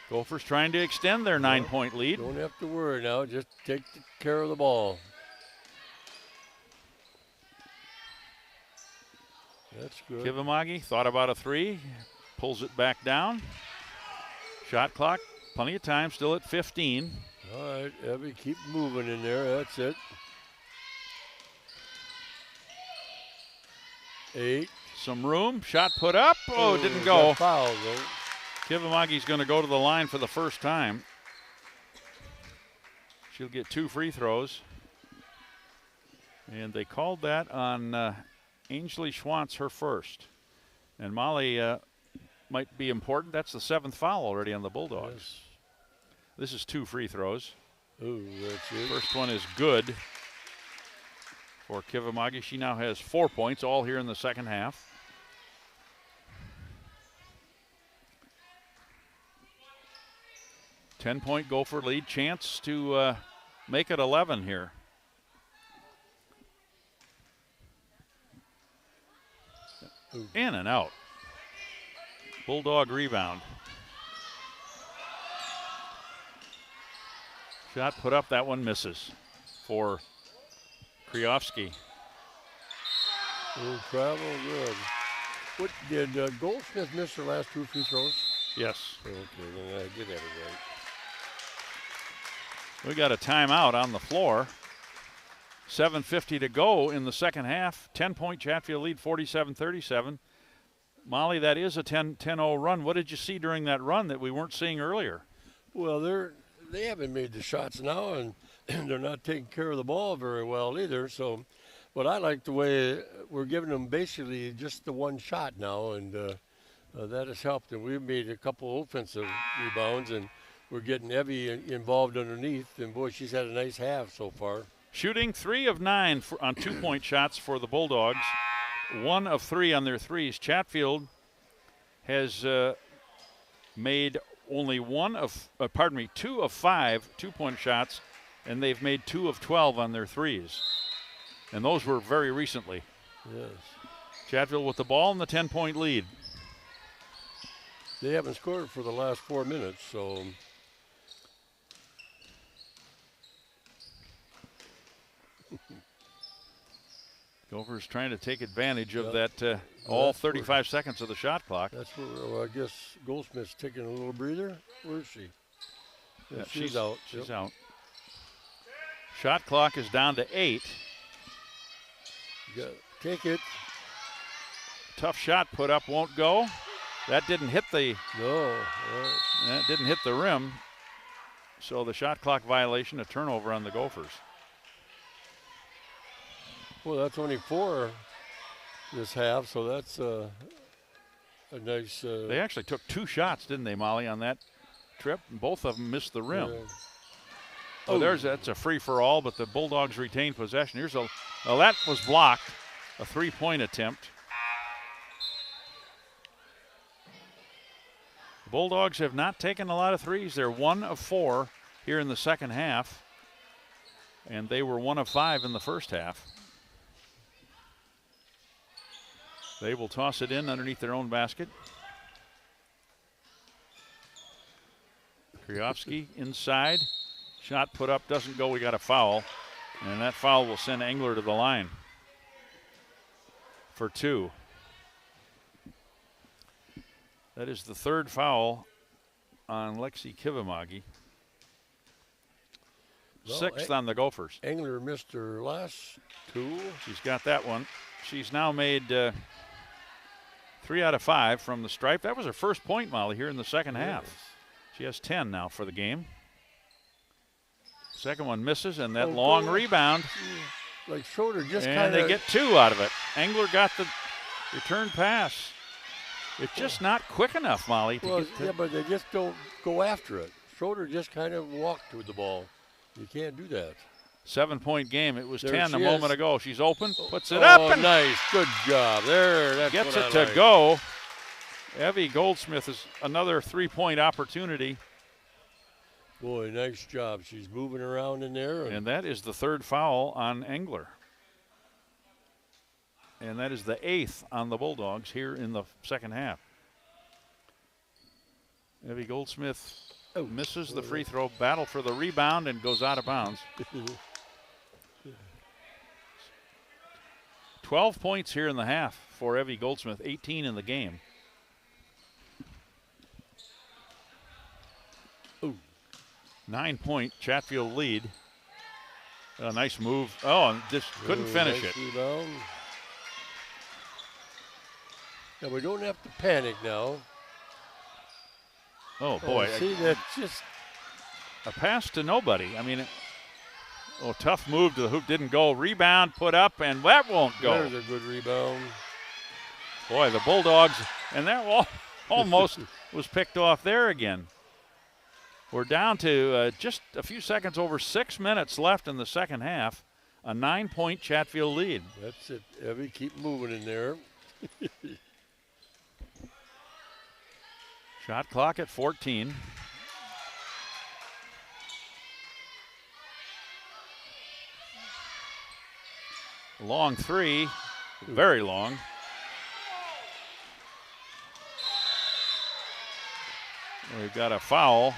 Gophers trying to extend their 9-point lead.
Don't have to worry now. Just take care of the ball. That's good.
Kivimagi thought about a three, pulls it back down. Shot clock, plenty of time, still at 15.
All right, Evie, keep moving in there. That's it. 8.
Some room, shot put up. Oh, it didn't go.
Foul, though.
Kivamagi's going to go to the line for the first time. She'll get 2 free throws. And they called that on Ainsley Schwantz, her first. And Molly might be important. That's the 7th foul already on the Bulldogs.
Yes.
This is 2 free throws.
Ooh, that's it.
First one is good for Kivimagi. She now has 4 points, all here in the second half. Ten-point Gopher lead, chance to make it 11 here. In and out. Bulldog rebound. Shot put up, that one misses for Kriofsky.
Travel good. What did Goldsmith miss her last 2 free throws?
Yes.
Okay, then I did have it right.
We got a timeout on the floor. 7:50 to go in the second half. 10-point Chatfield lead, 47-37. Molly, that is a 10-0 run. What did you see during that run that we weren't seeing earlier?
Well, they haven't made the shots now, and they're not taking care of the ball very well either. So, but I like the way we're giving them basically just the one shot now, and that has helped. And we've made a couple offensive rebounds, and we're getting Evie involved underneath. And boy, she's had a nice half so far.
Shooting 3 of 9 on 2-point shots for the Bulldogs. 1 of 3 on their threes. Chatfield has made only 2 of 5 2-point shots, and they've made 2 of 12 on their threes. And those were very recently.
Yes.
Chatfield with the ball and the 10-point lead.
They haven't scored for the last 4 minutes, so.
Gophers trying to take advantage of that all 35 seconds of the shot clock.
That's where, well, I guess Goldsmith's taking a little breather. Where is she?
Yeah,
she's out.
She's out. Shot clock is down to 8.
You gotta take it.
Tough shot put up, won't go. That didn't hit the.
No.
That didn't hit the rim. So the shot clock violation, a turnover on the Gophers.
Well, that's only 4 this half, so that's a nice.
They actually took 2 shots, didn't they, Molly, on that trip? And both of them missed the rim.
Yeah.
Oh, that's a free for all, but the Bulldogs retain possession. Here's that was blocked, a 3-point attempt. The Bulldogs have not taken a lot of threes. They're 1 of 4 here in the second half, and they were 1 of 5 in the first half. They will toss it in underneath their own basket. Kryovsky inside. Shot put up, doesn't go. We got a foul. And that foul will send Engler to the line for 2. That is the third foul on Lexi Kivimagi.
Well,
6th on the Gophers.
Engler missed her last 2.
She's got that one. She's now made 3 out of 5 from the stripe. That was her first point, Molly, here in the second half. She has 10 now for the game. Second one misses, and that long rebound.
Like Schroeder just kind
And
of.
they get 2 out of it. Engler got the return pass. It's just not quick enough, Molly.
Yeah, but they just don't go after it. Schroeder just kind of walked to the ball. You can't do that.
7-point game. It was
There
10
she
a
is.
moment ago. She's open, puts it up, and
nice. Good job. There, that's
gets
what
it
I
to
like.
go. Evie Goldsmith is another 3-point opportunity.
Boy, nice job. She's moving around in there.
And that is the third foul on Engler. And that is the 8th on the Bulldogs here in the second half. Evie Goldsmith misses the free throw, battle for the rebound, and goes out of bounds. 12 points here in the half for Evie Goldsmith, 18 in the game.
Ooh.
9-point Chatfield lead. A nice move. Oh, and just couldn't finish
nice
it.
Rebound. Yeah, we don't have to panic now.
Oh, boy.
See, that's just.
A pass to nobody. I mean, tough move to the hoop. Didn't go. Rebound, put up, and that won't go.
There's a good rebound.
Boy, the Bulldogs, and that almost was picked off there again. We're down to just a few seconds over 6 minutes left in the second half. A 9-point Chatfield lead.
That's it, Evie. Keep moving in there.
Shot clock at 14. Long 3, very long. We've got a foul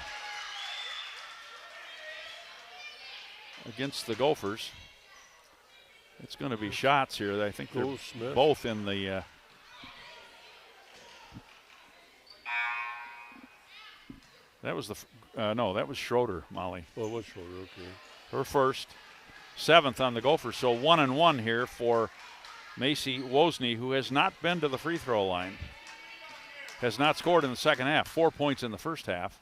against the Gophers. It's going to be shots here. I think they're
Goldsmith.
both in the that was the no, that was Schroeder, Molly.
Well, what's Schroeder? Okay.
Her first, 7th on the Gophers. So 1-1 here for Macy Wozni, who has not been to the free throw line. Has not scored in the second half. 4 points in the first half.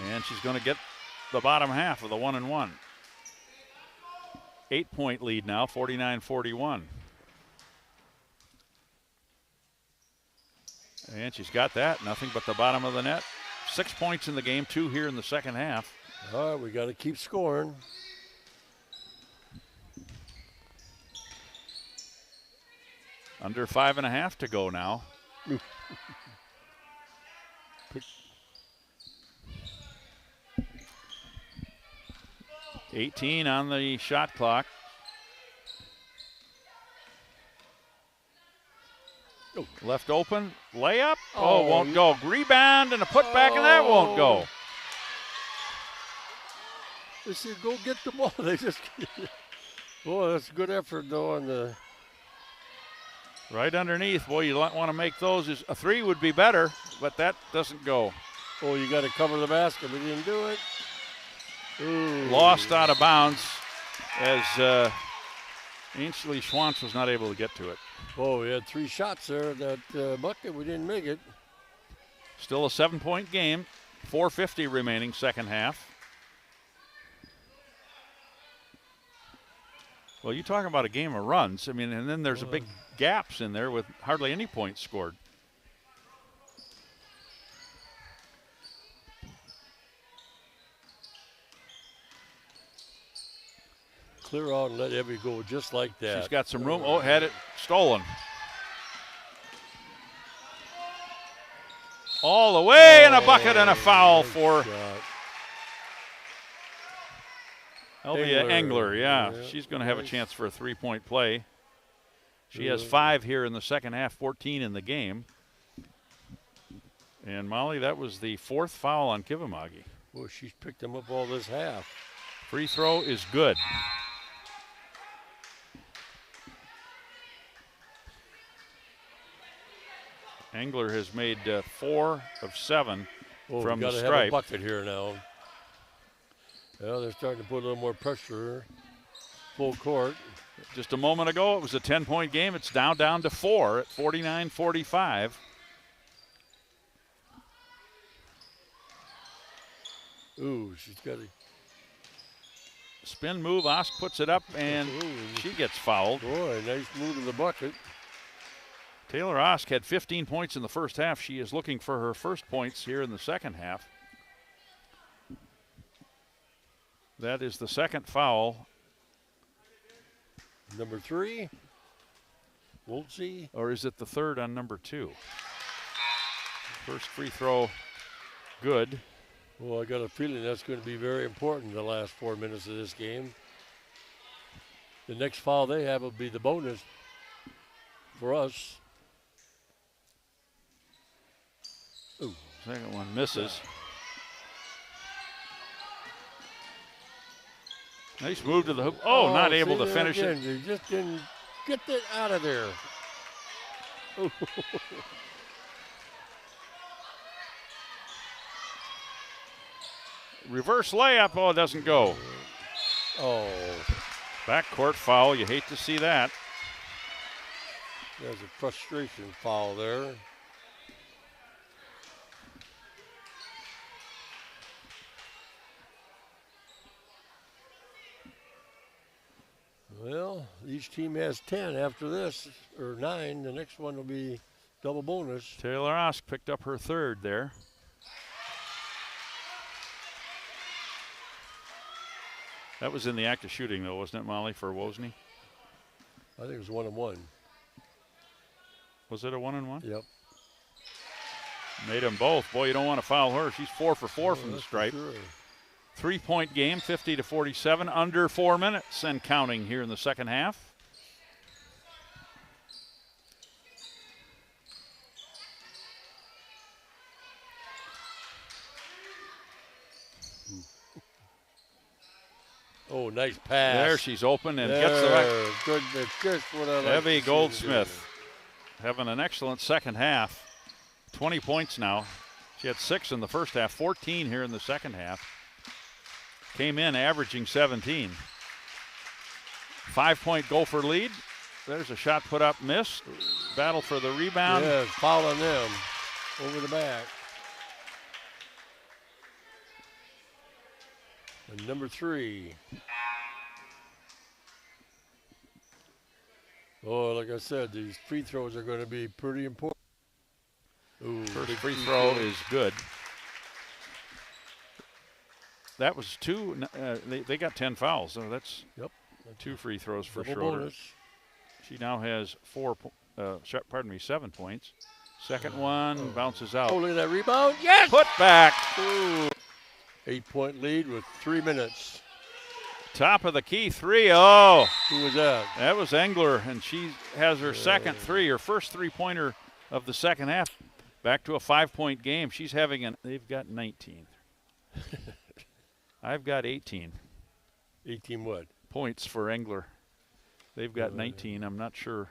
And she's going to get the bottom half of the 1-1. 8-point lead now, 49-41. And she's got that, nothing but the bottom of the net. 6 points in the game, 2 here in the second half.
All right, we got to keep scoring.
Under 5.5 to go now. 18 on the shot clock. Left open, layup. Oh, won't go. Rebound and a putback, and that won't go.
They said, go get the ball. They just. Boy, that's a good effort, though, on the.
Right underneath. Boy, you want to make those. A 3 would be better, but that doesn't go.
Oh, you got to cover the basket. We didn't do it. Ooh.
Lost out of bounds as Ainsley Schwantz was not able to get to it.
Oh, we had 3 shots there. That bucket, we didn't make it.
Still a 7-point game. 4:50 remaining second half. Well, you talking about a game of runs. I mean, and then there's a big gaps in there with hardly any points scored.
Clear out and let Evie go just like that.
She's got some room. Oh, had it stolen. all the way, and a bucket and a foul for Elvia Engler. Yeah, she's going to have a chance for a three-point play. She has 5 here in the second half, 14 in the game. And Molly, that was the 4th foul on Kivimagi.
Well, she's picked them up all this half.
Free throw is good. Engler has made 4 of 7 from the stripe.
Got to have a bucket here now. Well, they're starting to put a little more pressure. Full court.
Just a moment ago, it was a 10-point game. It's down to 4 at 49-45.
Ooh, she's got a
spin move. Osk puts it up, and she gets fouled.
Boy, nice move to the bucket.
Taylor Osk had 15 points in the first half. She is looking for her first points here in the second half. That is the second foul.
Number 3. Wolsey.
Or is it the third on number 2? First free throw, good.
Well, I got a feeling that's going to be very important the last 4 minutes of this game. The next foul they have will be the bonus for us.
Ooh, second one misses. Nice move to the hoop. Oh, not able to finish it.
They just didn't get that out of there.
Reverse layup. Oh, it doesn't go.
Oh.
Backcourt foul. You hate to see that.
There's a frustration foul there. Well, each team has 10 after this, or 9. The next one will be double bonus.
Taylor Osk picked up her third there. That was in the act of shooting, though, wasn't it, Molly, for Wozni?
I think it was 1-on-1.
Was it a 1-on-1?
Yep.
Made them both. Boy, you don't want to foul her. She's 4 for 4 from the stripe.
Sure.
3-point game, 50-47, under 4 minutes and counting here in the second half.
Oh, nice pass.
There, she's open and gets the right.
Good. That's just what I like.
Evie Goldsmith having an excellent second half. 20 points now. She had 6 in the first half, 14 here in the second half. Came in averaging 17. 5-point Gopher lead. There's a shot put up, missed. Battle for the rebound.
Yeah, foul on them. Over the back. And number 3. Oh, like I said, these free throws are going to be pretty important. Ooh,
first free throw is good. That was 2. They got 10 fouls, so that's 2 free throws for
Double
Schroeder.
bonus.
She now has 7 points. Second one bounces out.
Oh, look at that rebound. Yes!
Put back.
Ooh. 8-point lead with 3 minutes.
Top of the key 3. Oh.
Who was that?
That was Engler, and she has her second 3, her first 3-pointer of the second half. Back to a 5-point game. She's having they've got 19. I've got 18.
18 what?
Points for Engler. They've got 19. I'm not sure.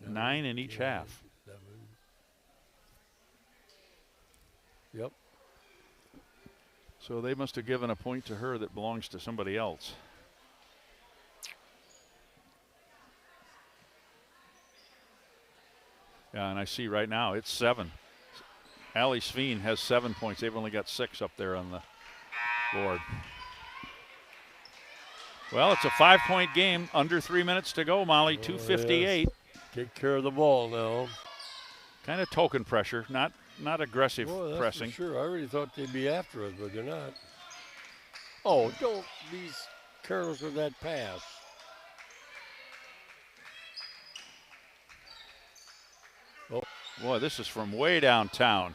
9 in each half.
7. Yep.
So they must have given a point to her that belongs to somebody else. Yeah, and I see right now it's 7. Allie Sveen has 7 points. They've only got 6 up there on the board. Well, it's a 5-point game. Under 3 minutes to go, Molly. 2:58.
Yes. Take care of the ball now.
Kind of token pressure, not aggressive pressing.
For sure. I already thought they'd be after us, but they're not. Oh, don't be careless with that pass. Oh,
Boy, this is from way downtown.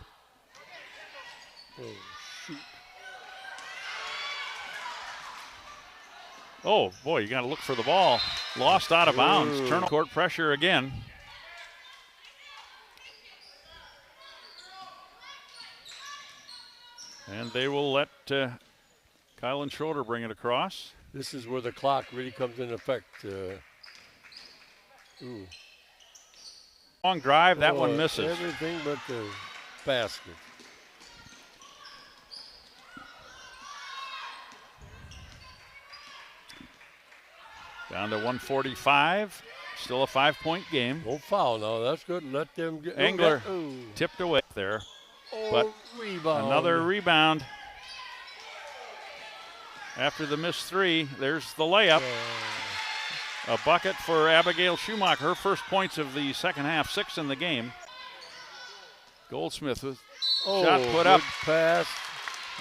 Oh, shoot.
Oh, boy, you got to look for the ball. Lost out of bounds. Turnover, court pressure again. And they will let Kylan Schroeder bring it across.
This is where the clock really comes into effect.
Long drive, that one misses.
Everything but the basket.
Down to 145. Still a 5-point game.
No foul now. That's good. Let them get.
Engler tipped away there. But
rebound.
Another rebound. After the missed three, there's the layup. A bucket for Abigail Schumacher. Her first points of the second half, 6 in the game. Goldsmith with shot put up.
Pass.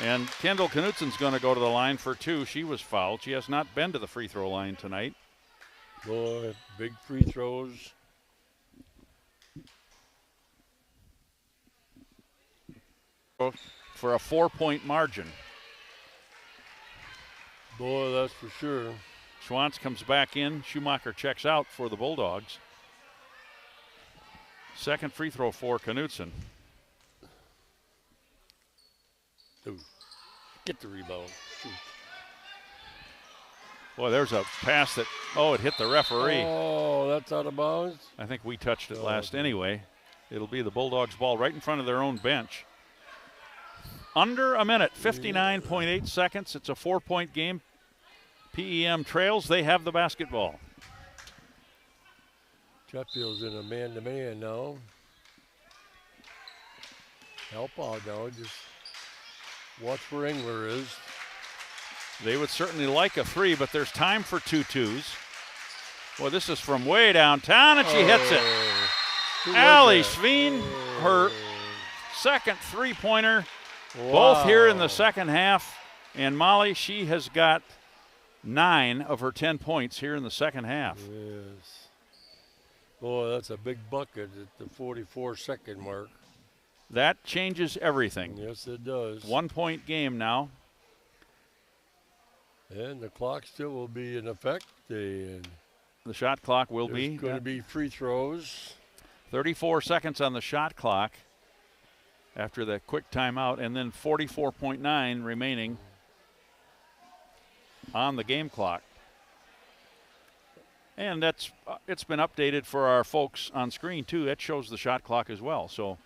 And Kendall Knutsen's going to go to the line for 2. She was fouled. She has not been to the free throw line tonight.
Boy, big free throws.
For a 4-point margin.
Boy, that's for sure.
Schwantz comes back in. Schumacher checks out for the Bulldogs. Second free throw for Knutsen.
Ooh. Get the rebound. Shoot.
Boy, there's a pass that, it hit the referee.
Oh, that's out of bounds.
I think we touched it last anyway. It'll be the Bulldogs' ball right in front of their own bench. Under a minute, 59.8 seconds. It's a 4-point game. PEM trails. They have the basketball.
Chatfield's in a man-to-man now. Help out now. Just watch where Engler is.
They would certainly like a 3, but there's time for 2 twos. Well, this is from way downtown, and she hits it. Allie Sveen, her second three-pointer, both here in the second half. And Molly, she has got 9 of her 10 points here in the second half.
Yes. Boy, that's a big bucket at the 44-second mark.
That changes everything.
Yes, it does.
1-point game now.
And the clock still will be in effect. And
the shot clock will be.
There's going to be free throws.
34 seconds on the shot clock after the quick timeout, and then 44.9 remaining on the game clock. And that's it's been updated for our folks on screen too. It shows the shot clock as well. So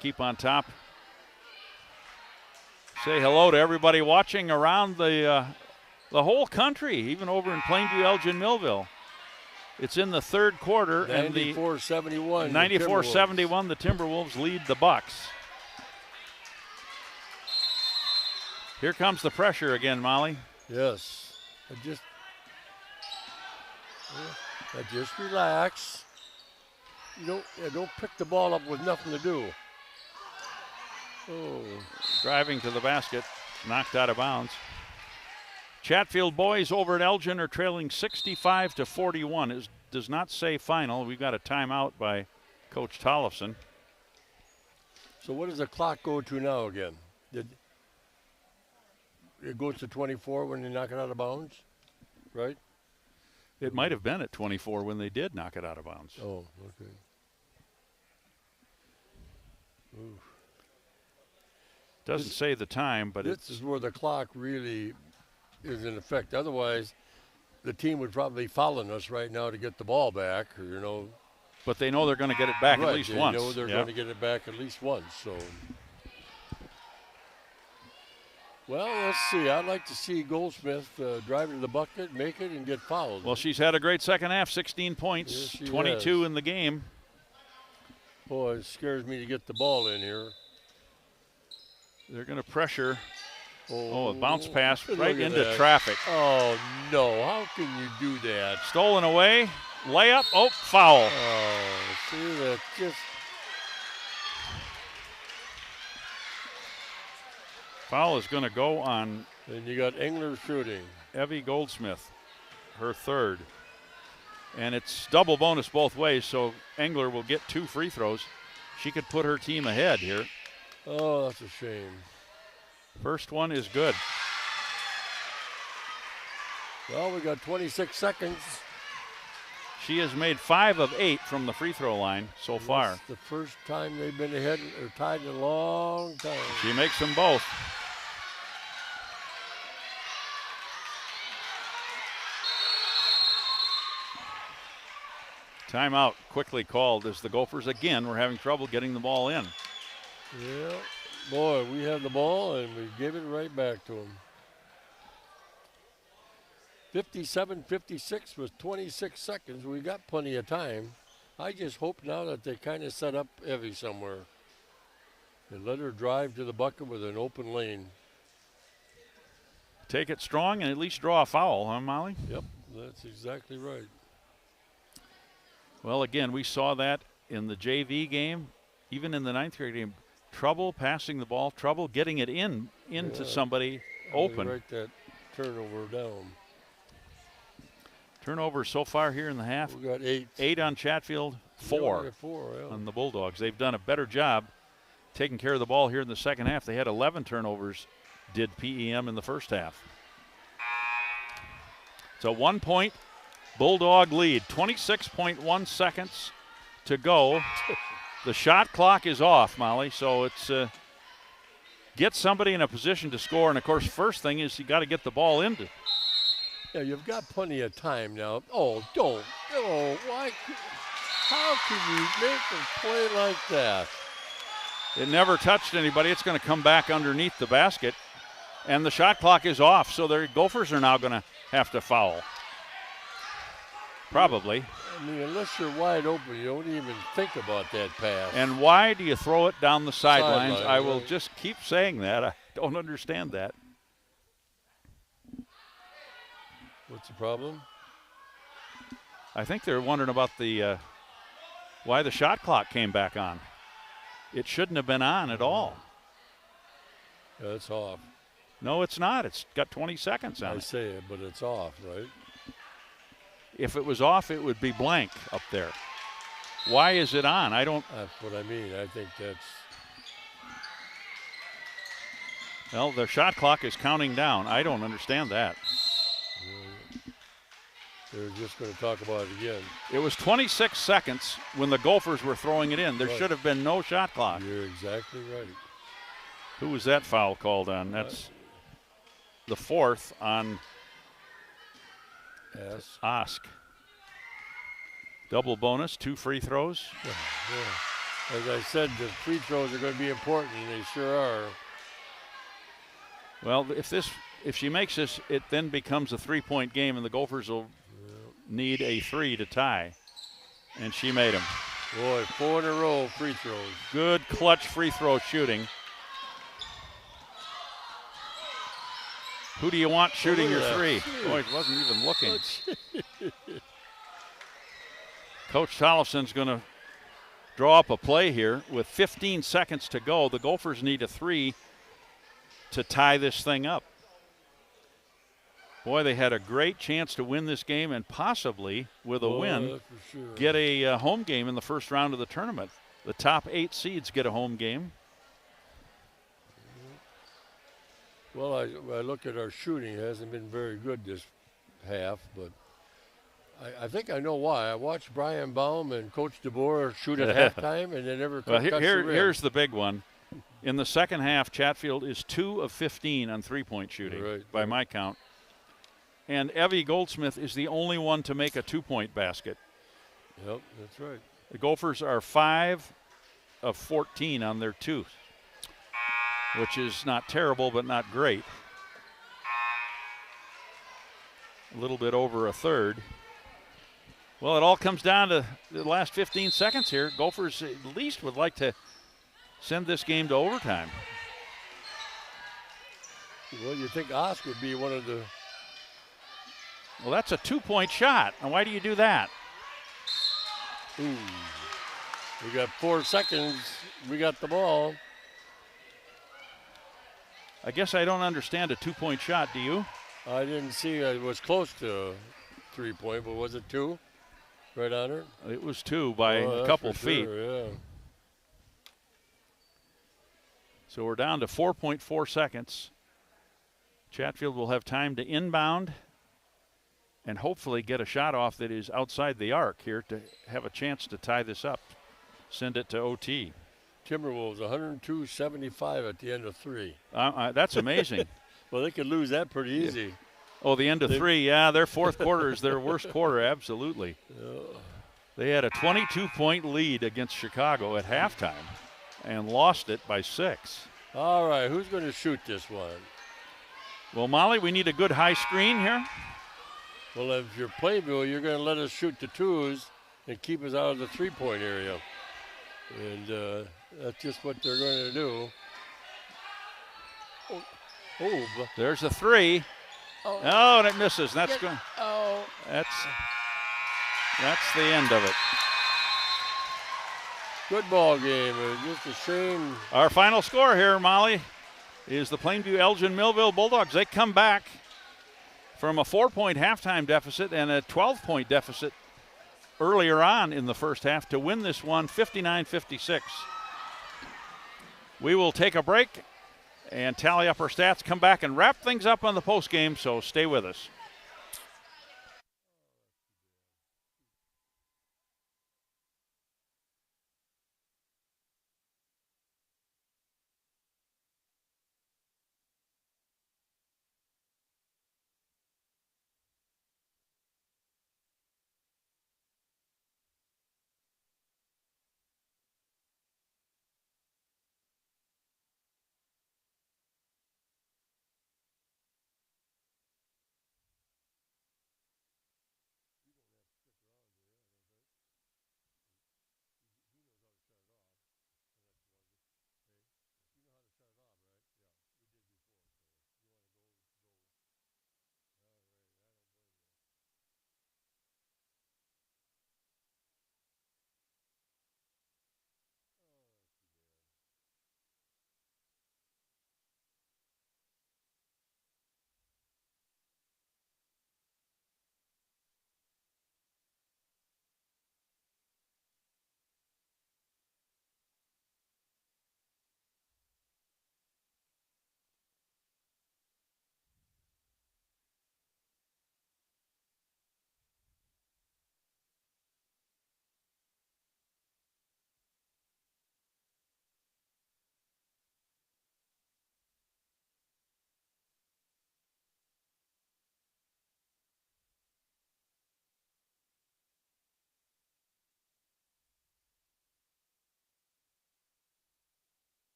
keep on top. Say hello to everybody watching around the whole country, even over in Plainview, Elgin, Millville. It's in the third quarter,
94-71.
94-71. The Timberwolves lead the Bucks. Here comes the pressure again, Molly.
Yes. Just relax. You don't pick the ball up with nothing to do. Oh.
Driving to the basket, knocked out of bounds. Chatfield boys over at Elgin are trailing 65-41. It does not say final. We've got a timeout by Coach Tollefson.
So what does the clock go to now again? It goes to 24 when they knock it out of bounds, right?
It might have been at 24 when they did knock it out of bounds.
Oh, okay. Ooh.
Doesn't say the time, but
this is where the clock really is in effect. Otherwise, the team would probably be following us right now to get the ball back, or,
But they know they're going to get it back
right,
at least
they
once.
know they're going to get it back at least once. So, well, let's see. I'd like to see Goldsmith drive to the bucket, make it, and get fouled.
Well, she's had a great second half, 16 points,
yes,
22
has.
in the game.
Boy, it scares me to get the ball in here.
They're going to pressure.
Oh,
a bounce pass right into
that.
traffic.
Oh, no. How can you do that?
Stolen away. Layup. Oh, foul.
Oh, see that just.
Foul is going to go on.
And you got Engler shooting.
Evie Goldsmith, her third. And it's double bonus both ways, so Engler will get 2 free throws. She could put her team ahead here.
Oh, that's a shame.
First one is good.
Well, we got 26 seconds.
She has made 5 of 8 from the free throw line so far.
That's the first time they've been ahead or tied in a long time.
She makes them both. Timeout quickly called as the Gophers again were having trouble getting the ball in.
Yeah, boy, we had the ball and we gave it right back to them. 57-56 with 26 seconds. We got plenty of time. I just hope now that they kind of set up Evie somewhere and let her drive to the bucket with an open lane.
Take it strong and at least draw a foul, huh, Molly?
Yep, that's exactly right.
Well, again, we saw that in the JV game, even in the 9th grade game. Trouble passing the ball, trouble getting it into somebody open.
Write that turnover down.
Turnovers so far here in the half.
We got 8.
8 on Chatfield, 4
yeah.
on the Bulldogs. They've done a better job taking care of the ball here in the second half. They had 11 turnovers, did PEM in the first half. It's a 1-point Bulldog lead, 26.1 seconds to go. The shot clock is off, Molly, so it's get somebody in a position to score. And, of course, first thing is you got to get the ball into.
Yeah, you've got plenty of time now. Oh, don't. Oh, why? How can you make a play like that?
It never touched anybody. It's going to come back underneath the basket. And the shot clock is off, so the Gophers are now going to have to foul. Probably.
I mean, unless you're wide open, you don't even think about that pass.
And why do you throw it down the sidelines? I will
right.
just keep saying that. I don't understand that.
What's the problem?
I think they're wondering about the why the shot clock came back on. It shouldn't have been on at all.
Yeah, it's off.
No, it's not. It's got 20 seconds on
I
it.
say it, but it's off, right?
If it was off, it would be blank up there. Why is it on? I don't.
That's what I mean. I think that's.
Well, their shot clock is counting down. I don't understand that.
They're just going to talk about it again.
It was 26 seconds when the Gophers were throwing it in. There
Right.
should have been no shot clock.
You're exactly right.
Who was that foul called on? That's the 4th on
Yes.
Osk. Double bonus, 2 free throws.
Yeah. As I said, the free throws are going to be important, and they sure are.
Well, if she makes this, it then becomes a 3-point game, and the Gophers will need a 3 to tie. And she made them.
Boy, 4 in a row free throws.
Good clutch free throw shooting. Who do you want shooting your 3? Boy, he wasn't even looking. Coach Tollefson's going to draw up a play here with 15 seconds to go. The Gophers need a 3 to tie this thing up. Boy, they had a great chance to win this game and possibly, with a win,
for sure.
get a home game in the first round of the tournament. The top 8 seeds get a home game.
Well, I look at our shooting. It hasn't been very good this half, but I think I know why. I watched Brian Baum and Coach DeBoer shoot at halftime, and they never
Well,
touched the rim.
here's the big one. In the second half, Chatfield is 2 of 15 on 3-point shooting, by my count. And Evie Goldsmith is the only one to make a 2-point basket.
Yep, that's right.
The Gophers are 5 of 14 on their 2, which is not terrible, but not great. A little bit over a third. Well, it all comes down to the last 15 seconds here. Gophers at least would like to send this game to overtime.
Well, you think Osk would be one of the...
Well, that's a 2-point shot. And why do you do that?
Ooh. We got 4 seconds. We got the ball.
I guess I don't understand a 2-point shot, do you?
I didn't see it was close to a 3-point, but was it 2? right on her?
It was 2 by
Oh,
a
that's
couple
for
feet.
Sure, yeah.
So we're down to 4.4 seconds. Chatfield will have time to inbound and hopefully get a shot off that is outside the arc here to have a chance to tie this up, send it to OT.
Timberwolves 102-75 at the end of 3.
That's amazing.
Well, they could lose that pretty easy.
Oh, the end of 3, yeah, their fourth quarter is their worst quarter, absolutely. They had a 22-point lead against Chicago at halftime and lost it by 6.
All right, who's going to shoot this one?
Well, Molly, we need a good high screen here.
Well, if you're Playville, you're going to let us shoot the 2s and keep us out of the 3-point area. And that's just what they're going to do. Oh,
there's a 3. Oh, and it misses. That's good.
Oh,
that's the end of it.
Good ball game. It was just a shame.
Our final score here, Molly, is the Plainview Elgin Millville Bulldogs. They come back from a 4-point halftime deficit and a 12-point deficit earlier on in the first half to win this one 59-56. We will take a break and tally up our stats, come back and wrap things up on the post game, so stay with us.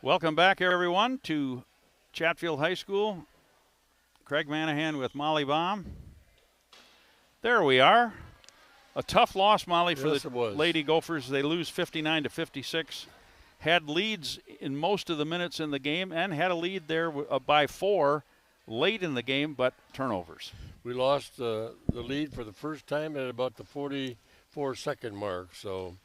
Welcome back, everyone, to Chatfield High School. Craig Manahan with Molly Baum. There we are. A tough loss, Molly, for
Yes,
the
it was.
Lady Gophers. They lose 59-56. Had leads in most of the minutes in the game and had a lead there by 4 late in the game, but turnovers.
We lost the lead for the first time at about the 44-second mark. So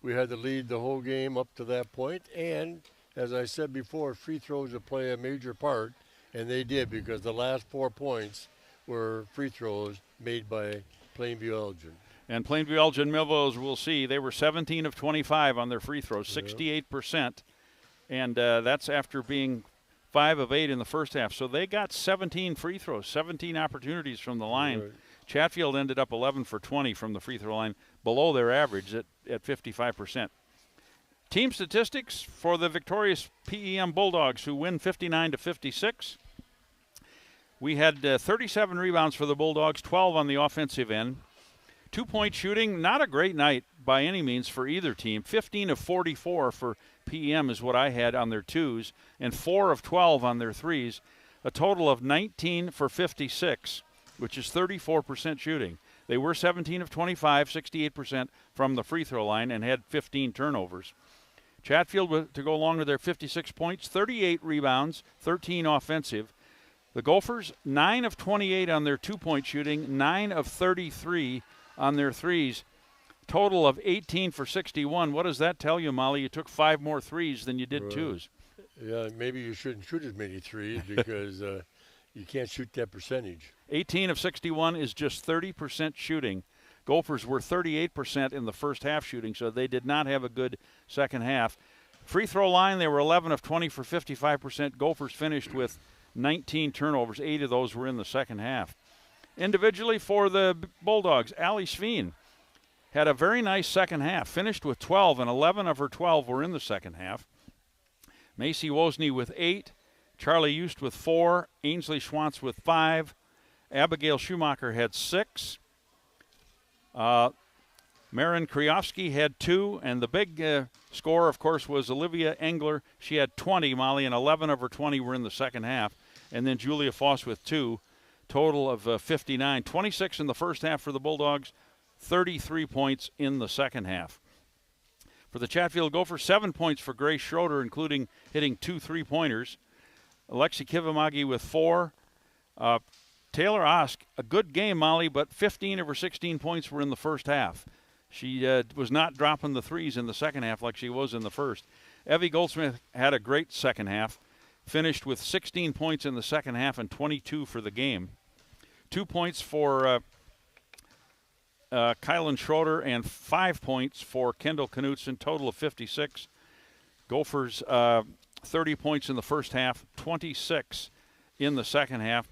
we had the lead the whole game up to that point. And as I said before, free throws will play a major part, and they did, because the last 4 points were free throws made by Plainview Elgin.
And Plainview Elgin Millville, we'll see, they were 17 of 25 on their free throws, 68%. And that's after being 5 of 8 in the first half. So they got 17 free throws, 17 opportunities from the line.
Right.
Chatfield ended up 11 for 20 from the free throw line, below their average at 55%. Team statistics for the victorious PEM Bulldogs, who win 59-56. We had 37 rebounds for the Bulldogs, 12 on the offensive end. 2-point shooting, not a great night by any means for either team. 15 of 44 for PEM is what I had on their twos, and 4 of 12 on their threes. A total of 19 for 56, which is 34% shooting. They were 17 of 25, 68% from the free throw line, and had 15 turnovers. Chatfield, to go along with their 56 points, 38 rebounds, 13 offensive. The Gophers, 9 of 28 on their 2-point shooting, 9 of 33 on their threes. Total of 18 for 61. What does that tell you, Molly? You took 5 more threes than you did twos.
Yeah, maybe you shouldn't shoot as many threes because you can't shoot that percentage.
18 of 61 is just 30% shooting. Gophers were 38% in the first half shooting, so they did not have a good second half. Free throw line, they were 11 of 20 for 55%. Gophers finished with 19 turnovers. 8 of those were in the second half. Individually for the Bulldogs, Allie Sveen had a very nice second half, finished with 12, and 11 of her 12 were in the second half. Macy Wozni with 8, Charlie Eust with 4, Ainsley Schwantz with 5, Abigail Schumacher had 6, Marin Kriofsky had 2, and the big scorer, of course, was Olivia Engler. She had 20, Molly, and 11 of her 20 were in the second half. And then Julia Foss with 2, total of 59. 26 in the first half for the Bulldogs, 33 points in the second half. For the Chatfield Gophers, 7 points for Grace Schroeder, including hitting 2 3-pointers. Alexi Kivamagi with 4. Taylor Osk, a good game, Molly, but 15 of her 16 points were in the first half. She was not dropping the threes in the second half like she was in the first. Evie Goldsmith had a great second half, finished with 16 points in the second half and 22 for the game. 2 points for Kylan Schroeder and 5 points for Kendall Knutson, total of 56. Gophers 30 points in the first half, 26 in the second half.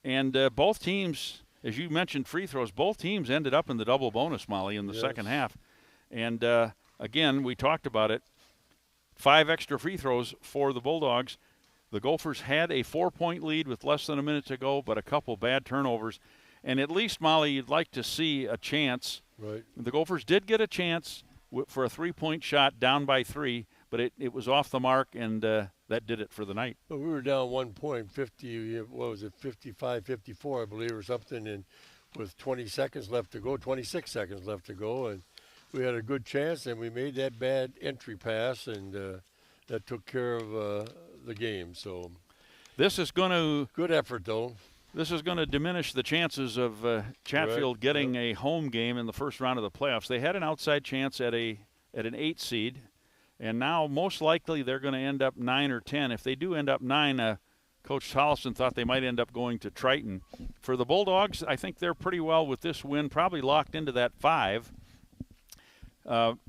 And both teams, as you mentioned, free throws, both teams ended up in the double bonus, Molly, in the second half. And, again, we talked about it, 5 extra free throws for the Bulldogs. The Gophers had a 4-point lead with less than a minute to go, but a couple bad turnovers. And at least, Molly, you'd like to see a chance. Right. The Gophers did get a chance for a 3-point shot down by 3, but it was off the mark, and that did it for the night.
Well, we were down 1 point, 50, what was it, 55, 54, I believe, or something, and with 20 seconds left to go, 26 seconds left to go, and we had a good chance, and we made that bad entry pass, and that took care of the game. So
this is going to
good effort, though.
This is going to diminish the chances of Chatfield getting a home game in the first round of the playoffs. They had an outside chance at an 8 seed, and now most likely they're going to end up 9 or 10. If they do end up 9, Coach Tollefson thought they might end up going to Triton. For the Bulldogs, I think they're pretty well with this win, probably locked into that 5. And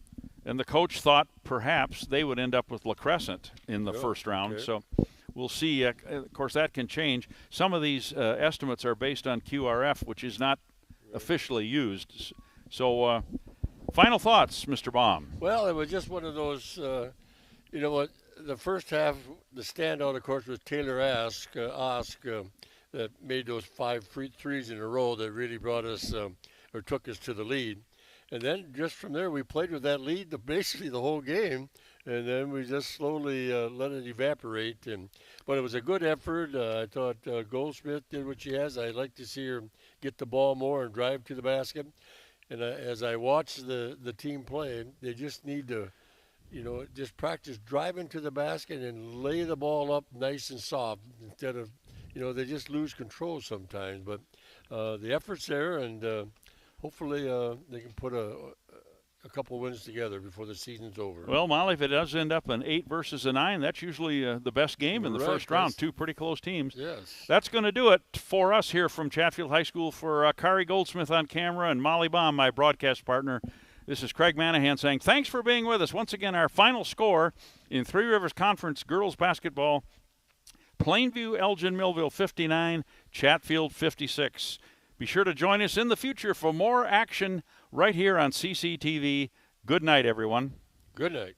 the coach thought perhaps they would end up with La Crescent in the first round. Okay. So we'll see. Of course, that can change. Some of these estimates are based on QRF, which is not officially used. So final thoughts, Mr. Baum.
Well, it was just one of those, you know what, the first half, the standout, of course, was Taylor Osk that made those 5 free threes in a row that really brought us or took us to the lead. And then just from there, we played with that lead basically the whole game and then we just slowly let it evaporate. But it was a good effort. I thought Goldsmith did what she has. I'd like to see her get the ball more and drive to the basket. And as I watch the team play, they just need to, just practice driving to the basket and lay the ball up nice and soft instead of, they just lose control sometimes. But the effort's there, and hopefully they can put a couple wins together before the season's over.
Well, Molly, if it does end up an 8 versus a 9, that's usually the best game in the first round. Two pretty close teams.
Yes.
That's going to do it for us here from Chatfield High School. For Kari Goldsmith on camera and Molly Baum, my broadcast partner, this is Craig Manahan saying thanks for being with us. Once again, our final score in Three Rivers Conference girls basketball, Plainview, Elgin, Millville 59, Chatfield 56. Be sure to join us in the future for more action right here on CCTV. Good night, everyone.
Good night.